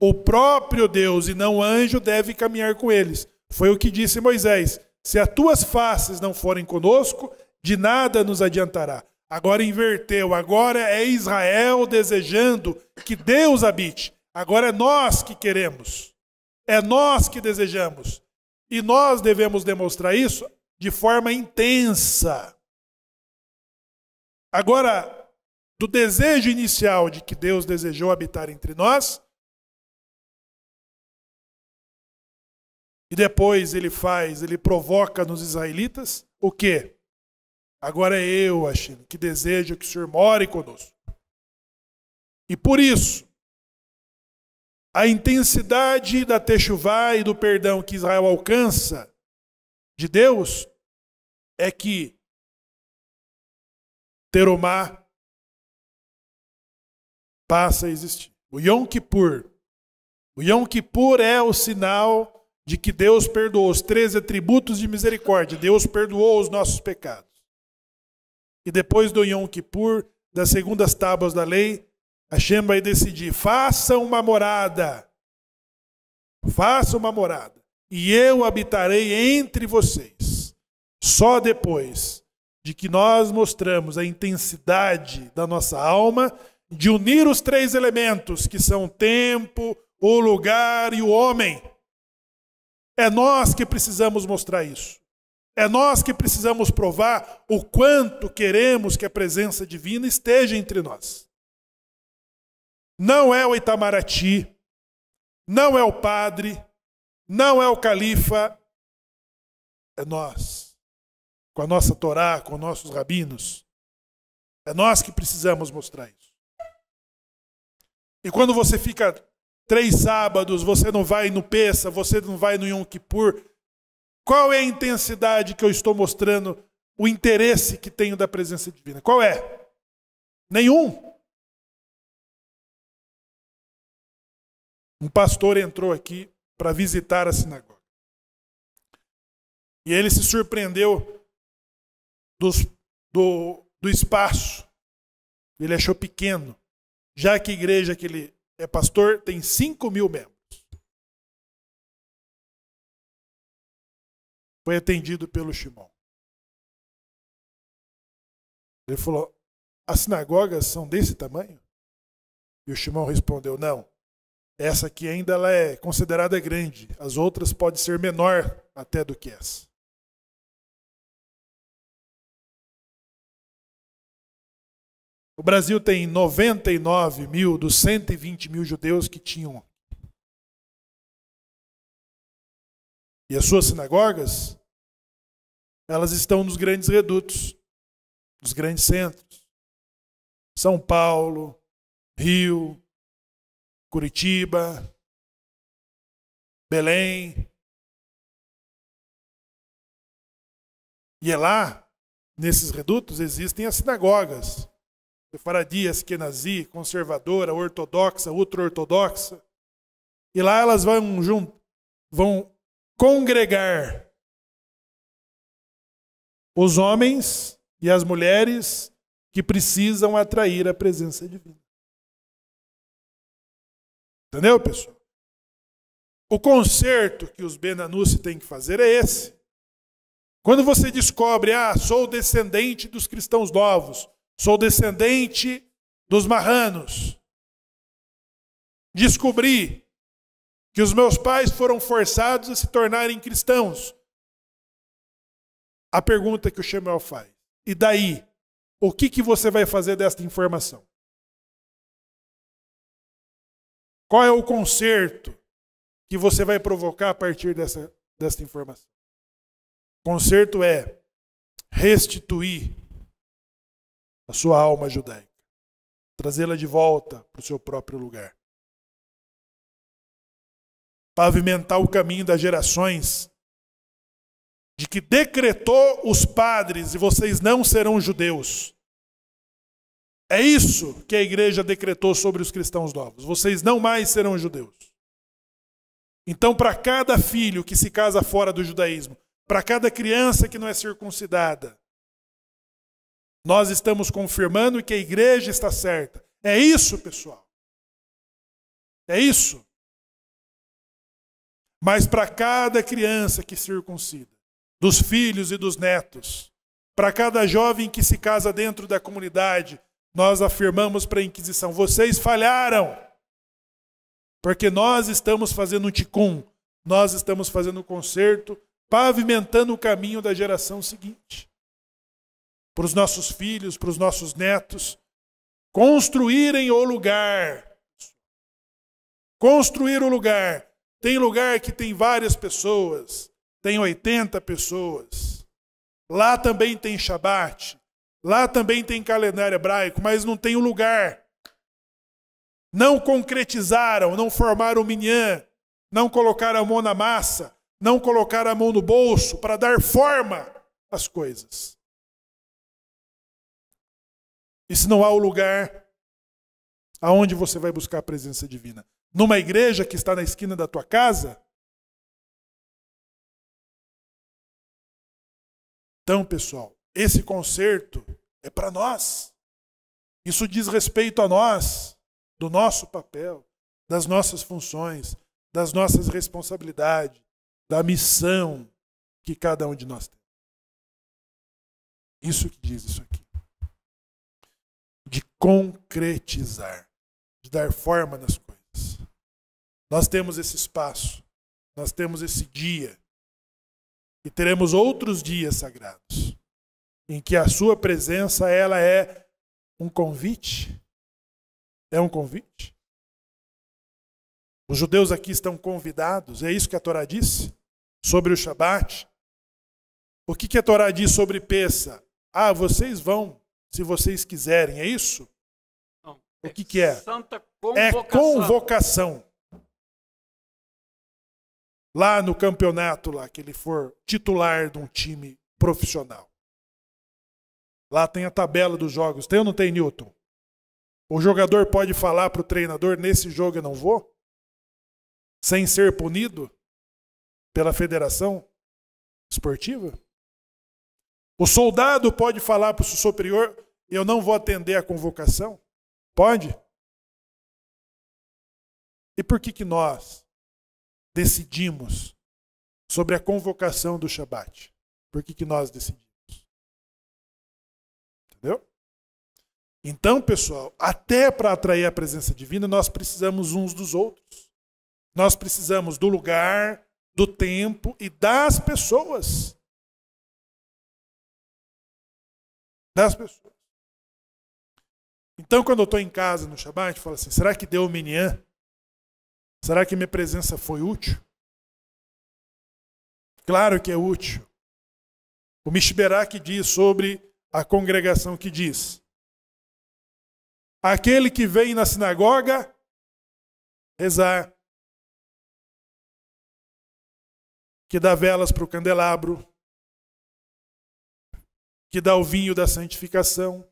o próprio Deus e não o anjo deve caminhar com eles. Foi o que disse Moisés: se as tuas faces não forem conosco, de nada nos adiantará. Agora inverteu, agora é Israel desejando que Deus habite. Agora é nós que queremos, é nós que desejamos. E nós devemos demonstrar isso de forma intensa. Agora, do desejo inicial de que Deus desejou habitar entre nós, e depois ele provoca nos israelitas o quê? Agora é eu, Hashem, que desejo que o Senhor more conosco. E por isso, a intensidade da techuvá e do perdão que Israel alcança de Deus é que Terumá passa a existir. O Yom Kippur é o sinal de que Deus perdoou os 13 atributos de misericórdia. Deus perdoou os nossos pecados. E depois do Yom Kippur, das segundas tábuas da lei, Hashem vai decidir: faça uma morada, e eu habitarei entre vocês. Só depois de que nós mostramos a intensidade da nossa alma, de unir os 3 elementos, que são o tempo, o lugar e o homem. É nós que precisamos mostrar isso. É nós que precisamos provar o quanto queremos que a presença divina esteja entre nós. Não é o Itamaraty, não é o padre, não é o califa, é nós. Com a nossa Torá, com nossos rabinos. É nós que precisamos mostrar isso. E quando você fica 3 sábados, você não vai no Pessa, você não vai no Yom Kippur, qual é a intensidade que eu estou mostrando, o interesse que tenho da presença divina? Qual é? Nenhum. Um pastor entrou aqui para visitar a sinagoga. E ele se surpreendeu do espaço. Ele achou pequeno. Já que a igreja que ele é pastor tem 5.000 membros. Foi atendido pelo Shimon. Ele falou, as sinagogas são desse tamanho? E o Shimon respondeu, não. Essa aqui ainda ela é considerada grande. As outras podem ser menor até do que essa. O Brasil tem 99.000 dos 120.000 judeus que tinham. E as suas sinagogas, elas estão nos grandes redutos, nos grandes centros. São Paulo, Rio, Curitiba, Belém. E é lá, nesses redutos, existem as sinagogas. Sefaradia, Askenazi, conservadora, ortodoxa, ultra-ortodoxa. E lá elas vão congregar os homens e as mulheres que precisam atrair a presença divina. Entendeu, pessoal? O conserto que os Ben-Anusi têm que fazer é esse. Quando você descobre, sou descendente dos cristãos novos, sou descendente dos marranos, descobri que os meus pais foram forçados a se tornarem cristãos. A pergunta que o Shemuel faz, e daí? O que você vai fazer desta informação? Qual é o conserto que você vai provocar a partir desta informação? O conserto é restituir a sua alma judaica, trazê-la de volta para o seu próprio lugar. Pavimentar o caminho das gerações de que decretou os padres e vocês não serão judeus. É isso que a igreja decretou sobre os cristãos novos. Vocês não mais serão judeus. Então, para cada filho que se casa fora do judaísmo, para cada criança que não é circuncidada, nós estamos confirmando que a igreja está certa. É isso, pessoal. É isso. Mas para cada criança que circuncida, dos filhos e dos netos, para cada jovem que se casa dentro da comunidade, nós afirmamos para a Inquisição, vocês falharam. Porque nós estamos fazendo um ticum, nós estamos fazendo um conserto, pavimentando o caminho da geração seguinte. Para os nossos filhos, para os nossos netos, construírem o lugar. Construir o lugar. Tem lugar que tem várias pessoas, tem 80 pessoas. Lá também tem Shabat, lá também tem calendário hebraico, mas não tem o lugar. Não concretizaram, não formaram o minyan, não colocaram a mão na massa, não colocaram a mão no bolso para dar forma às coisas. E se não há o lugar, aonde você vai buscar a presença divina? Numa igreja que está na esquina da tua casa? Então, pessoal, esse conserto é para nós. Isso diz respeito a nós, do nosso papel, das nossas funções, das nossas responsabilidades, da missão que cada um de nós tem. Isso que diz isso aqui. De concretizar, de dar forma nas coisas. Nós temos esse espaço, nós temos esse dia, E teremos outros dias sagrados, em que a sua presença, ela é um convite. É um convite. Os judeus aqui estão convidados, é isso que a Torá disse sobre o Shabat. O que a Torá diz sobre Pessa? Ah, vocês vão, se vocês quiserem, é isso? Não, o que é? Santa convocação. É convocação. Lá no campeonato, lá, que ele for titular de um time profissional. Lá tem a tabela dos jogos. Tem ou não tem, Newton? O jogador pode falar para o treinador, nesse jogo eu não vou? Sem ser punido pela federação esportiva? O soldado pode falar para o seu superior, eu não vou atender a convocação? Pode? E por que nós decidimos sobre a convocação do Shabat? Por que nós decidimos? Entendeu? Então, pessoal, até para atrair a presença divina, nós precisamos uns dos outros. Nós precisamos do lugar, do tempo e das pessoas. Das pessoas. Então, quando eu estou em casa no Shabat, eu falo assim, será que deu o minyan? Será que minha presença foi útil? Claro que é útil. O Mishberak diz sobre a congregação que diz: aquele que vem na sinagoga rezar, que dá velas para o candelabro, que dá o vinho da santificação,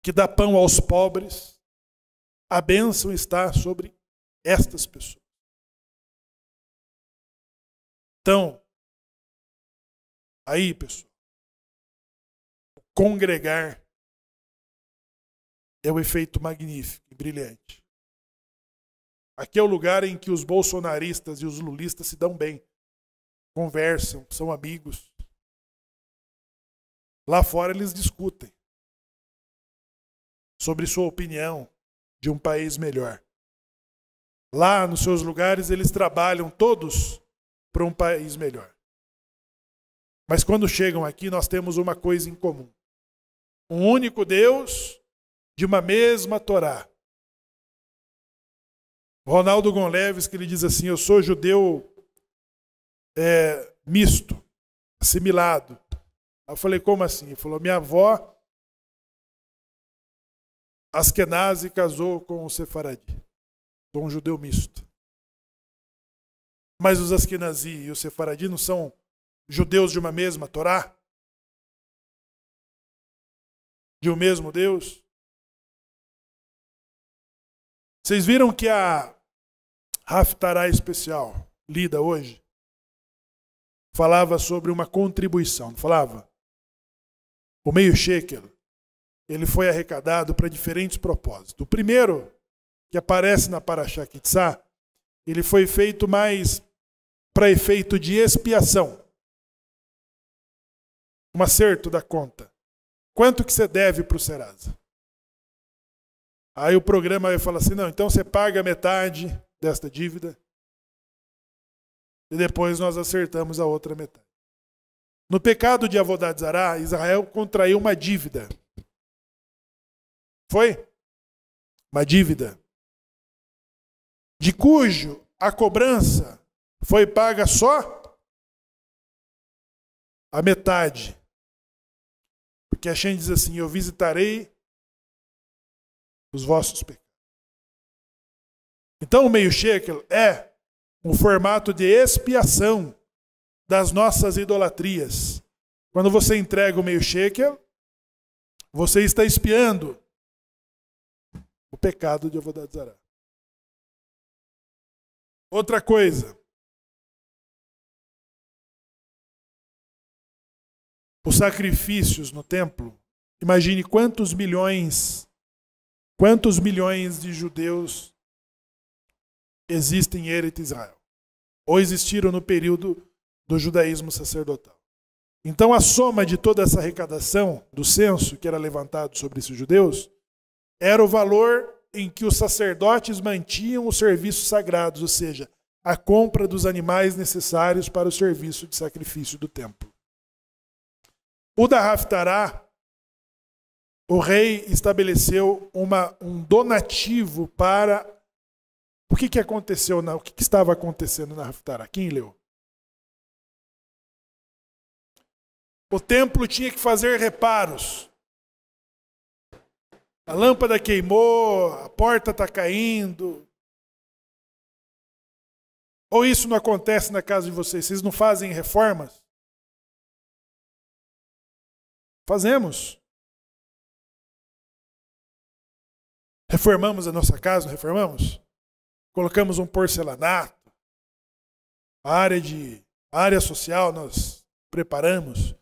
que dá pão aos pobres, a bênção está sobre estas pessoas. Então, aí, pessoal, congregar é um efeito magnífico e brilhante. Aqui é o lugar em que os bolsonaristas e os lulistas se dão bem, conversam, são amigos. Lá fora eles discutem sobre sua opinião de um país melhor. Lá nos seus lugares eles trabalham todos para um país melhor. Mas quando chegam aqui nós temos uma coisa em comum. Um único Deus de uma mesma Torá. Ronaldo Gonçalves, que ele diz assim, eu sou judeu misto, assimilado. Eu falei, como assim? Ele falou, minha avó Askenazi casou com o Sefaradi. Sou um judeu misto. Mas os Askenazi e os Sefaradi não são judeus de uma mesma Torá? De um mesmo Deus? Vocês viram que a Haftarah especial, lida hoje, falava sobre uma contribuição, não falava? O meio shekel, ele foi arrecadado para diferentes propósitos. O primeiro, que aparece na Parashá Kitzá, ele foi feito mais para efeito de expiação. Um acerto da conta. Quanto que você deve para o Serasa? Aí o programa vai falar assim, não, então você paga metade desta dívida e depois nós acertamos a outra metade. No pecado de Avodat Zará, Israel contraiu uma dívida. Foi? Uma dívida. De cujo a cobrança foi paga só a metade. Porque a Hashem diz assim, eu visitarei os vossos pecados. Então o meio shekel é um formato de expiação das nossas idolatrias. Quando você entrega o meio shekel, você está expiando o pecado de Avodat Zará. Outra coisa. Os sacrifícios no templo. Imagine quantos milhões de judeus existem em Eretz Israel. Ou existiram no período do judaísmo sacerdotal. Então a soma de toda essa arrecadação do censo que era levantado sobre esses judeus era o valor em que os sacerdotes mantinham os serviços sagrados, ou seja, a compra dos animais necessários para o serviço de sacrifício do templo. O da Haftarah, o rei estabeleceu um donativo para... O que aconteceu, o que estava acontecendo na Haftarah? Quem leu? O templo tinha que fazer reparos. A lâmpada queimou, a porta está caindo. Ou isso não acontece na casa de vocês? Vocês não fazem reformas? Fazemos. Reformamos a nossa casa, não reformamos? Colocamos um porcelanato. A área social nós preparamos.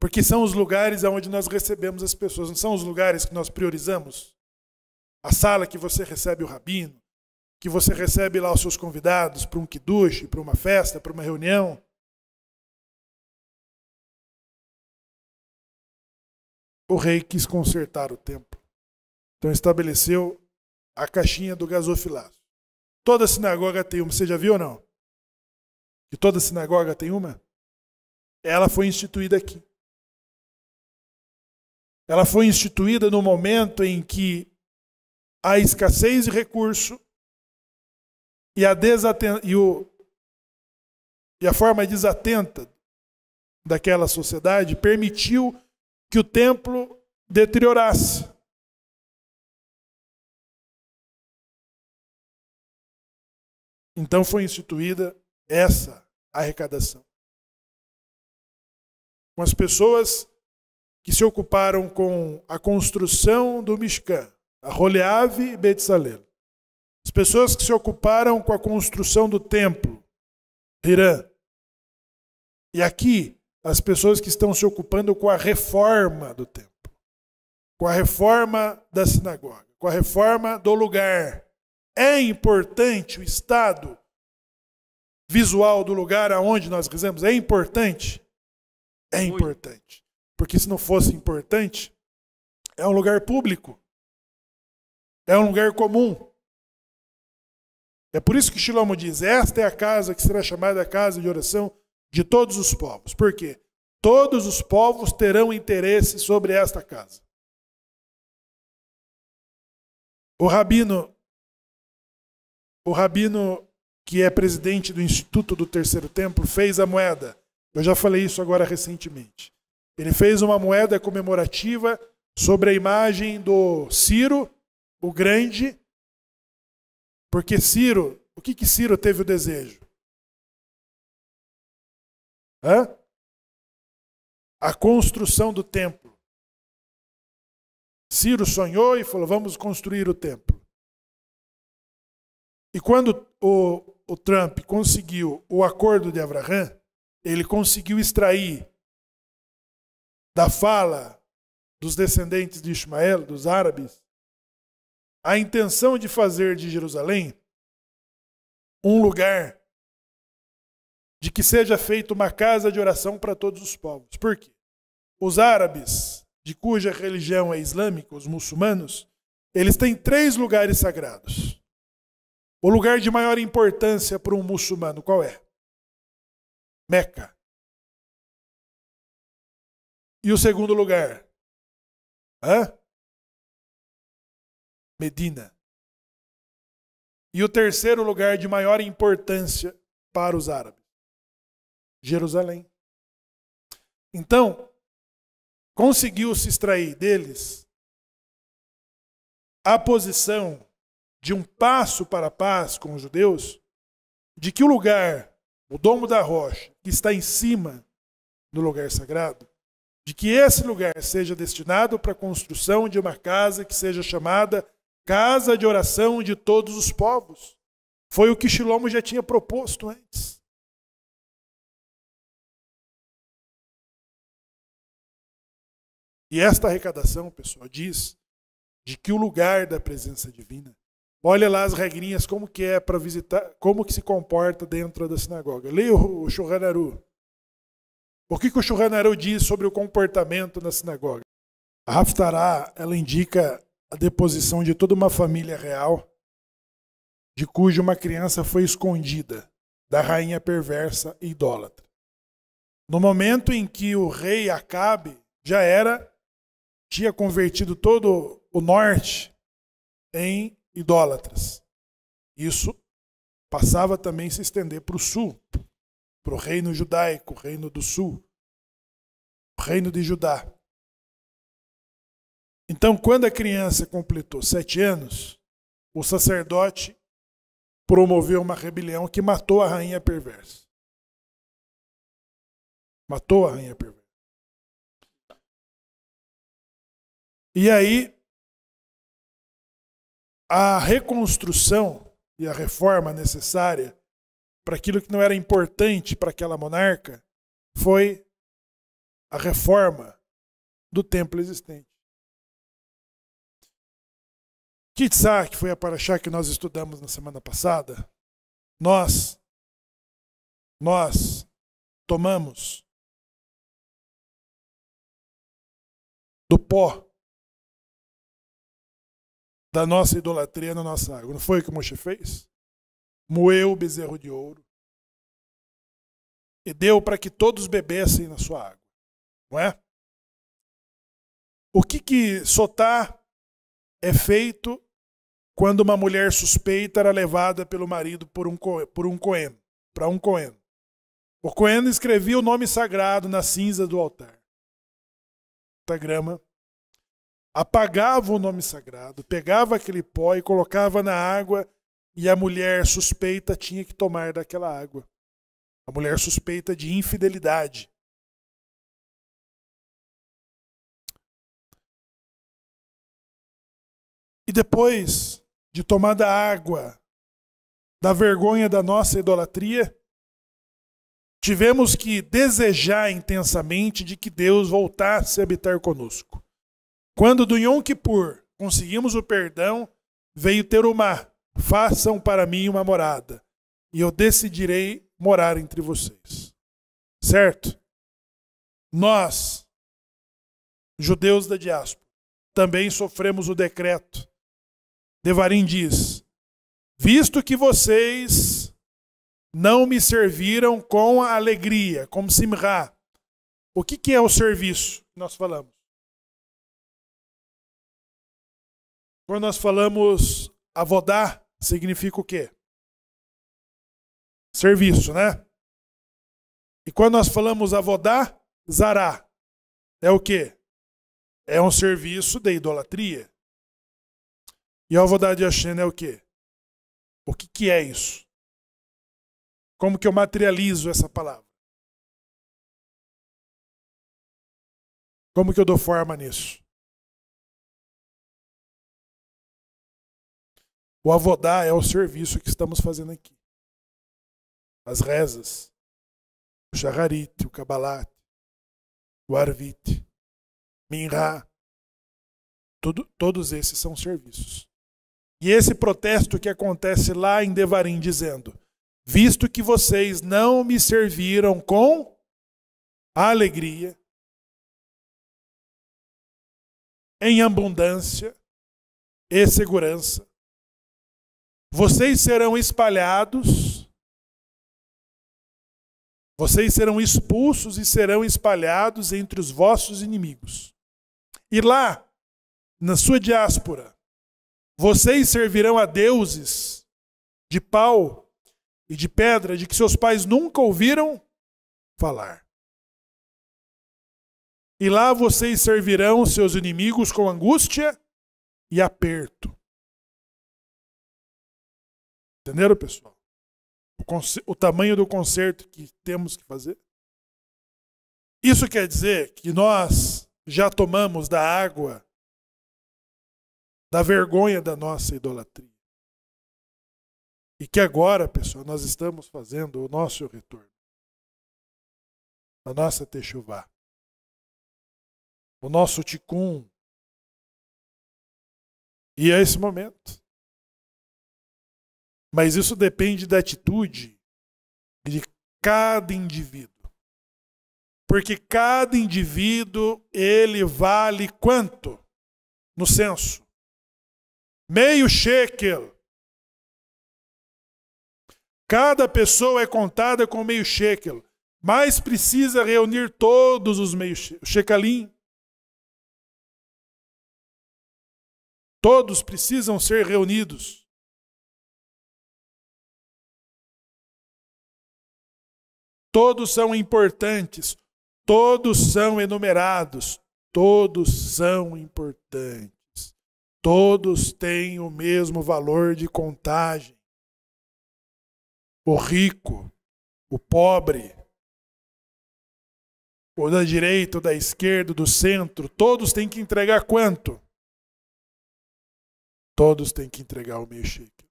Porque são os lugares onde nós recebemos as pessoas, não são os lugares que nós priorizamos. A sala que você recebe o rabino, que você recebe lá os seus convidados para um kiddush, para uma festa, para uma reunião. O rei quis consertar o templo. Então estabeleceu a caixinha do gasofilaço. Toda sinagoga tem uma. Você já viu ou não? Que toda sinagoga tem uma? Ela foi instituída aqui. Ela foi instituída no momento em que a escassez de recurso e a forma desatenta daquela sociedade permitiu que o templo deteriorasse. Então foi instituída essa arrecadação. Com as pessoas que se ocuparam com a construção do Mishkan, a Roleave e Betzalel. As pessoas que se ocuparam com a construção do templo, Hirã. E aqui, as pessoas que estão se ocupando com a reforma do templo, com a reforma da sinagoga, com a reforma do lugar. É importante o estado visual do lugar aonde nós rezamos? É importante? É importante. Porque se não fosse importante, é um lugar público. É um lugar comum. É por isso que Shlomo diz, esta é a casa que será chamada a casa de oração de todos os povos. Por quê? Todos os povos terão interesse sobre esta casa. O rabino que é presidente do Instituto do Terceiro Templo fez a moeda. Eu já falei isso agora recentemente. Ele fez uma moeda comemorativa sobre a imagem do Ciro, o Grande, porque Ciro, o que Ciro teve o desejo? A construção do templo. Ciro sonhou e falou, vamos construir o templo. E quando o Trump conseguiu o acordo de Abraham, ele conseguiu extrair da fala dos descendentes de Ismael, dos árabes, a intenção de fazer de Jerusalém um lugar de que seja feita uma casa de oração para todos os povos. Por quê? Os árabes, de cuja religião é islâmica, os muçulmanos, eles têm 3 lugares sagrados. O lugar de maior importância para um muçulmano, qual é? Meca. E o segundo lugar? Medina. E o terceiro lugar de maior importância para os árabes? Jerusalém. Então, conseguiu-se extrair deles a posição de um passo para a paz com os judeus, de que o lugar, o Domo da Rocha, que está em cima do lugar sagrado, de que esse lugar seja destinado para a construção de uma casa que seja chamada Casa de Oração de Todos os Povos. Foi o que Shlomo já tinha proposto antes. E esta arrecadação, pessoal, diz de que o lugar da presença divina, olha lá as regrinhas, como que é para visitar, como que se comporta dentro da sinagoga. Leia o Shulchan Aruch. O que o Shulchan Aruch diz sobre o comportamento na sinagoga? A Haftarah, ela indica a deposição de toda uma família real, de cuja uma criança foi escondida da rainha perversa e idólatra. No momento em que o rei Acabe tinha convertido todo o norte em idólatras. Isso passava também a se estender para o sul, para o reino judaico, o reino do sul, o reino de Judá. Então, quando a criança completou 7 anos, o sacerdote promoveu uma rebelião que matou a rainha perversa. Matou a rainha perversa. E aí, a reconstrução e a reforma necessária para aquilo que não era importante para aquela monarca foi a reforma do templo existente. Kitzá, que foi a paraxá que nós estudamos na semana passada, nós tomamos do pó da nossa idolatria na nossa água. Não foi o que Moshe fez? Moeu o bezerro de ouro e deu para que todos bebessem na sua água. Não é? O que sotá é feito quando uma mulher suspeita era levada pelo marido para um cohen. O cohen escrevia o nome sagrado na cinza do altar. Da grama. Apagava o nome sagrado, pegava aquele pó e colocava na água, e a mulher suspeita tinha que tomar daquela água. A mulher suspeita de infidelidade. E depois de tomar da água, da vergonha da nossa idolatria, tivemos que desejar intensamente de que Deus voltasse a habitar conosco. Quando do Yom Kippur conseguimos o perdão, veio Terumá, façam para mim uma morada, e eu decidirei morar entre vocês. Certo? Nós, judeus da diáspora, também sofremos o decreto. Devarim diz, visto que vocês não me serviram com a alegria, como simrá. O que é o serviço que nós falamos? Quando nós falamos avodá, significa o quê? Serviço, né? E quando nós falamos avodá, zará, é o quê? É um serviço de idolatria. E a avodá de Hashem é o quê? O que é isso? Como que eu materializo essa palavra? Como que eu dou forma nisso? O avodá é o serviço que estamos fazendo aqui. As rezas, o shacharit, o kabbalat, o arvit, minhá, todos esses são serviços. E esse protesto que acontece lá em Devarim dizendo, visto que vocês não me serviram com alegria, em abundância e segurança, vocês serão espalhados, vocês serão expulsos e serão espalhados entre os vossos inimigos. E lá, na sua diáspora, vocês servirão a deuses de pau e de pedra de que seus pais nunca ouviram falar. E lá vocês servirão seus inimigos com angústia e aperto. Entenderam, pessoal? O tamanho do conserto que temos que fazer. Isso quer dizer que nós já tomamos da água, da vergonha da nossa idolatria. E que agora, pessoal, nós estamos fazendo o nosso retorno. A nossa techuvá. O nosso tikkun. E é esse momento. Mas isso depende da atitude de cada indivíduo. Porque cada indivíduo, ele vale quanto? No censo. Meio shekel. Cada pessoa é contada com meio shekel, mas precisa reunir todos os meio shekalim. Todos precisam ser reunidos. Todos são importantes. Todos são enumerados. Todos são importantes. Todos têm o mesmo valor de contagem. O rico, o pobre, o da direita, o da esquerda, o do centro, todos têm que entregar quanto? Todos têm que entregar o meio shekel.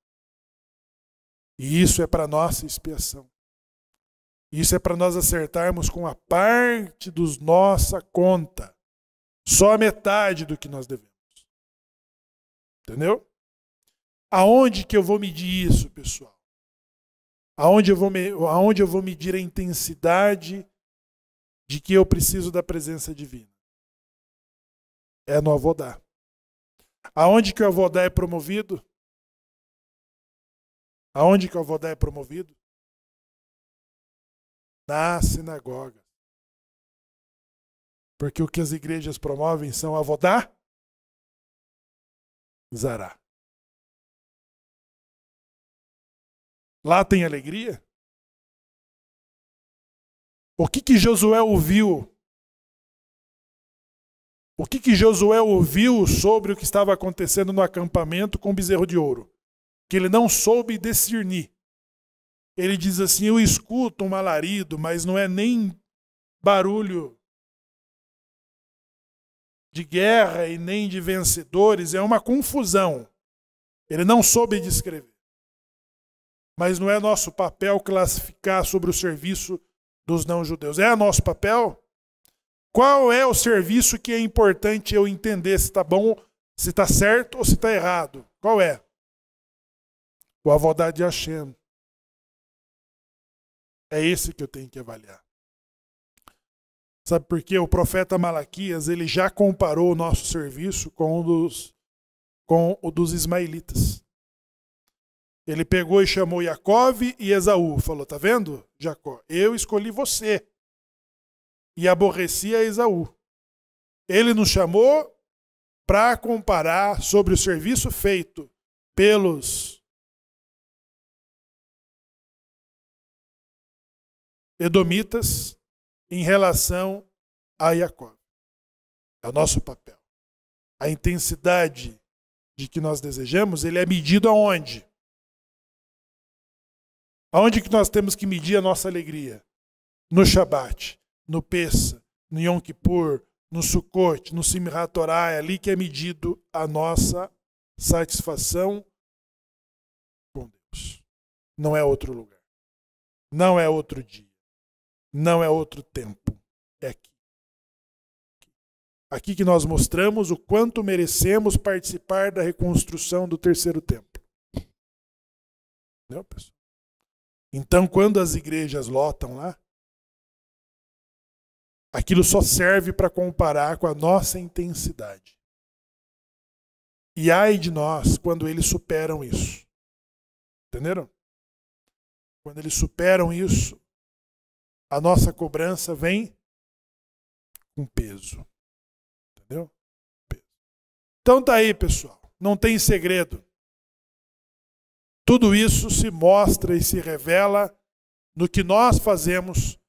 E isso é para nossa expiação. Isso é para nós acertarmos com a parte da nossa conta. Só a metade do que nós devemos. Entendeu? Aonde que eu vou medir isso, pessoal? Aonde eu vou medir a intensidade de que eu preciso da presença divina? É no Avodá. Aonde que o Avodá é promovido? Aonde que o Avodá é promovido? Na sinagoga. Porque o que as igrejas promovem são Avodá, Zará. Lá tem alegria? O que Josué ouviu? O que Josué ouviu sobre o que estava acontecendo no acampamento com o bezerro de ouro? Que ele não soube discernir. Ele diz assim, eu escuto um alarido, mas não é nem barulho de guerra e nem de vencedores, é uma confusão. Ele não soube descrever. Mas não é nosso papel classificar sobre o serviço dos não-judeus. É nosso papel? Qual é o serviço que é importante eu entender se está bom, se está certo ou se está errado? Qual é? O Avodá de Hashem. É esse que eu tenho que avaliar. Sabe por quê? O profeta Malaquias ele já comparou o nosso serviço com o dos ismaelitas. Ele pegou e chamou Jacó e Esaú. Falou, tá vendo, Jacó? Eu escolhi você. E aborreci a Esaú. Ele nos chamou para comparar sobre o serviço feito pelos edomitas em relação a Jacó. É o nosso papel. A intensidade de que nós desejamos, ele é medido aonde? Aonde que nós temos que medir a nossa alegria? No Shabat, no Pessa, no Yom Kippur, no Sukkot, no Simchat Torah, é ali que é medido a nossa satisfação com Deus. Não é outro lugar. Não é outro dia. Não é outro tempo. É aqui. Aqui que nós mostramos o quanto merecemos participar da reconstrução do terceiro templo. Entendeu, pessoal? Então, quando as igrejas lotam lá, aquilo só serve para comparar com a nossa intensidade. E ai de nós quando eles superam isso. Entenderam? Quando eles superam isso, a nossa cobrança vem com peso. Entendeu? Peso. Então tá aí, pessoal. Não tem segredo. Tudo isso se mostra e se revela no que nós fazemos.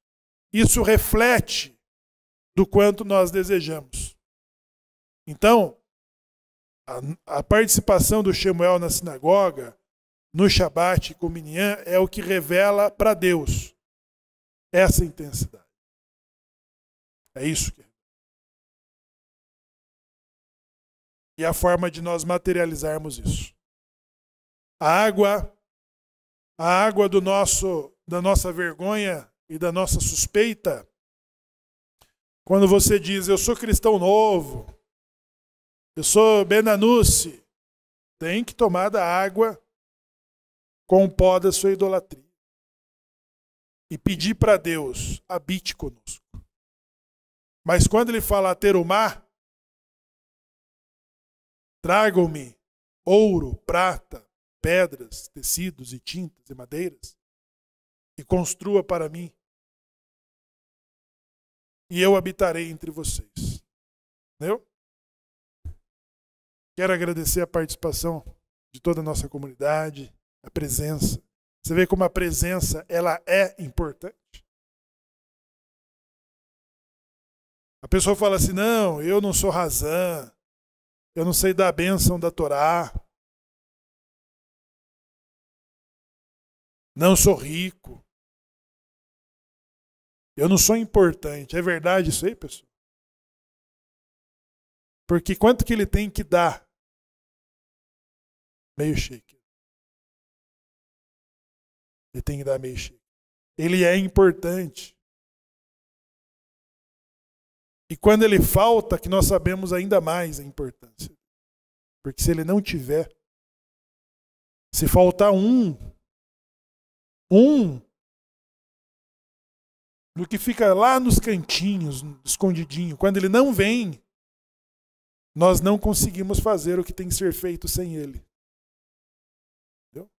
Isso reflete do quanto nós desejamos. Então, a participação do Shemuel na sinagoga, no Shabat e com o Minyan, é o que revela para Deus essa intensidade. É isso que é. E a forma de nós materializarmos isso. A água da nossa vergonha e da nossa suspeita, quando você diz, eu sou cristão novo, eu sou Benanusse, tem que tomar da água com o pó da sua idolatria. E pedir para Deus, habite conosco. Mas quando ele fala terumá, tragam-me ouro, prata, pedras, tecidos e tintas e madeiras. e construa para mim, e eu habitarei entre vocês. Entendeu? Quero agradecer a participação de toda a nossa comunidade, a presença. Você vê como a presença ela é importante. A pessoa fala assim, não, eu não sou razão, eu não sei dar a bênção da Torá, não sou rico, eu não sou importante. É verdade isso aí, pessoal? Porque quanto que ele tem que dar? Meio shekel. Ele tem que dar meio shekel. Ele é importante. E quando ele falta, que nós sabemos ainda mais a importância. Porque se ele não tiver, se faltar um, no que fica lá nos cantinhos, escondidinho, quando ele não vem, nós não conseguimos fazer o que tem que ser feito sem ele. Entendeu?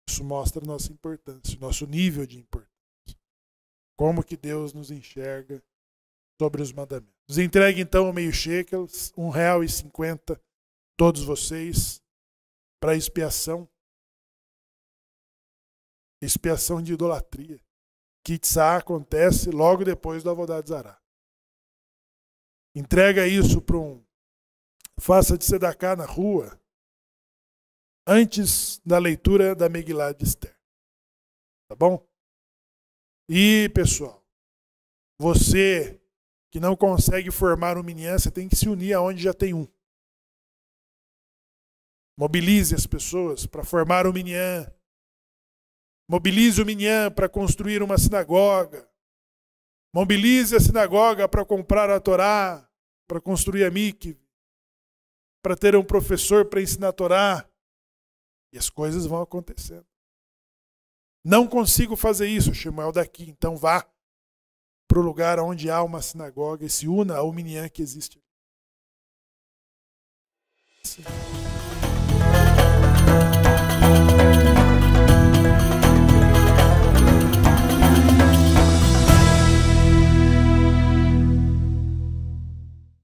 Isso mostra a nossa importância, o nosso nível de importância. Como que Deus nos enxerga sobre os mandamentos. Entregue então o meio shekel, R$1,50, todos vocês, para expiação. Expiação de idolatria. Que Tzá acontece logo depois do Avodat Zará. Entrega isso para faça de Sedaká na rua, antes da leitura da Megilá de Esther. Tá bom? E, pessoal, você que não consegue formar um minyan, você tem que se unir aonde já tem um. Mobilize as pessoas para formar um minyan. Mobilize o minyan para construir uma sinagoga. Mobilize a sinagoga para comprar a Torá, para construir a mikve, para ter um professor para ensinar a Torá. E as coisas vão acontecendo. Não consigo fazer isso, Shemuel, daqui. Então vá para o lugar onde há uma sinagoga e se una ao minyan que existe. Sim.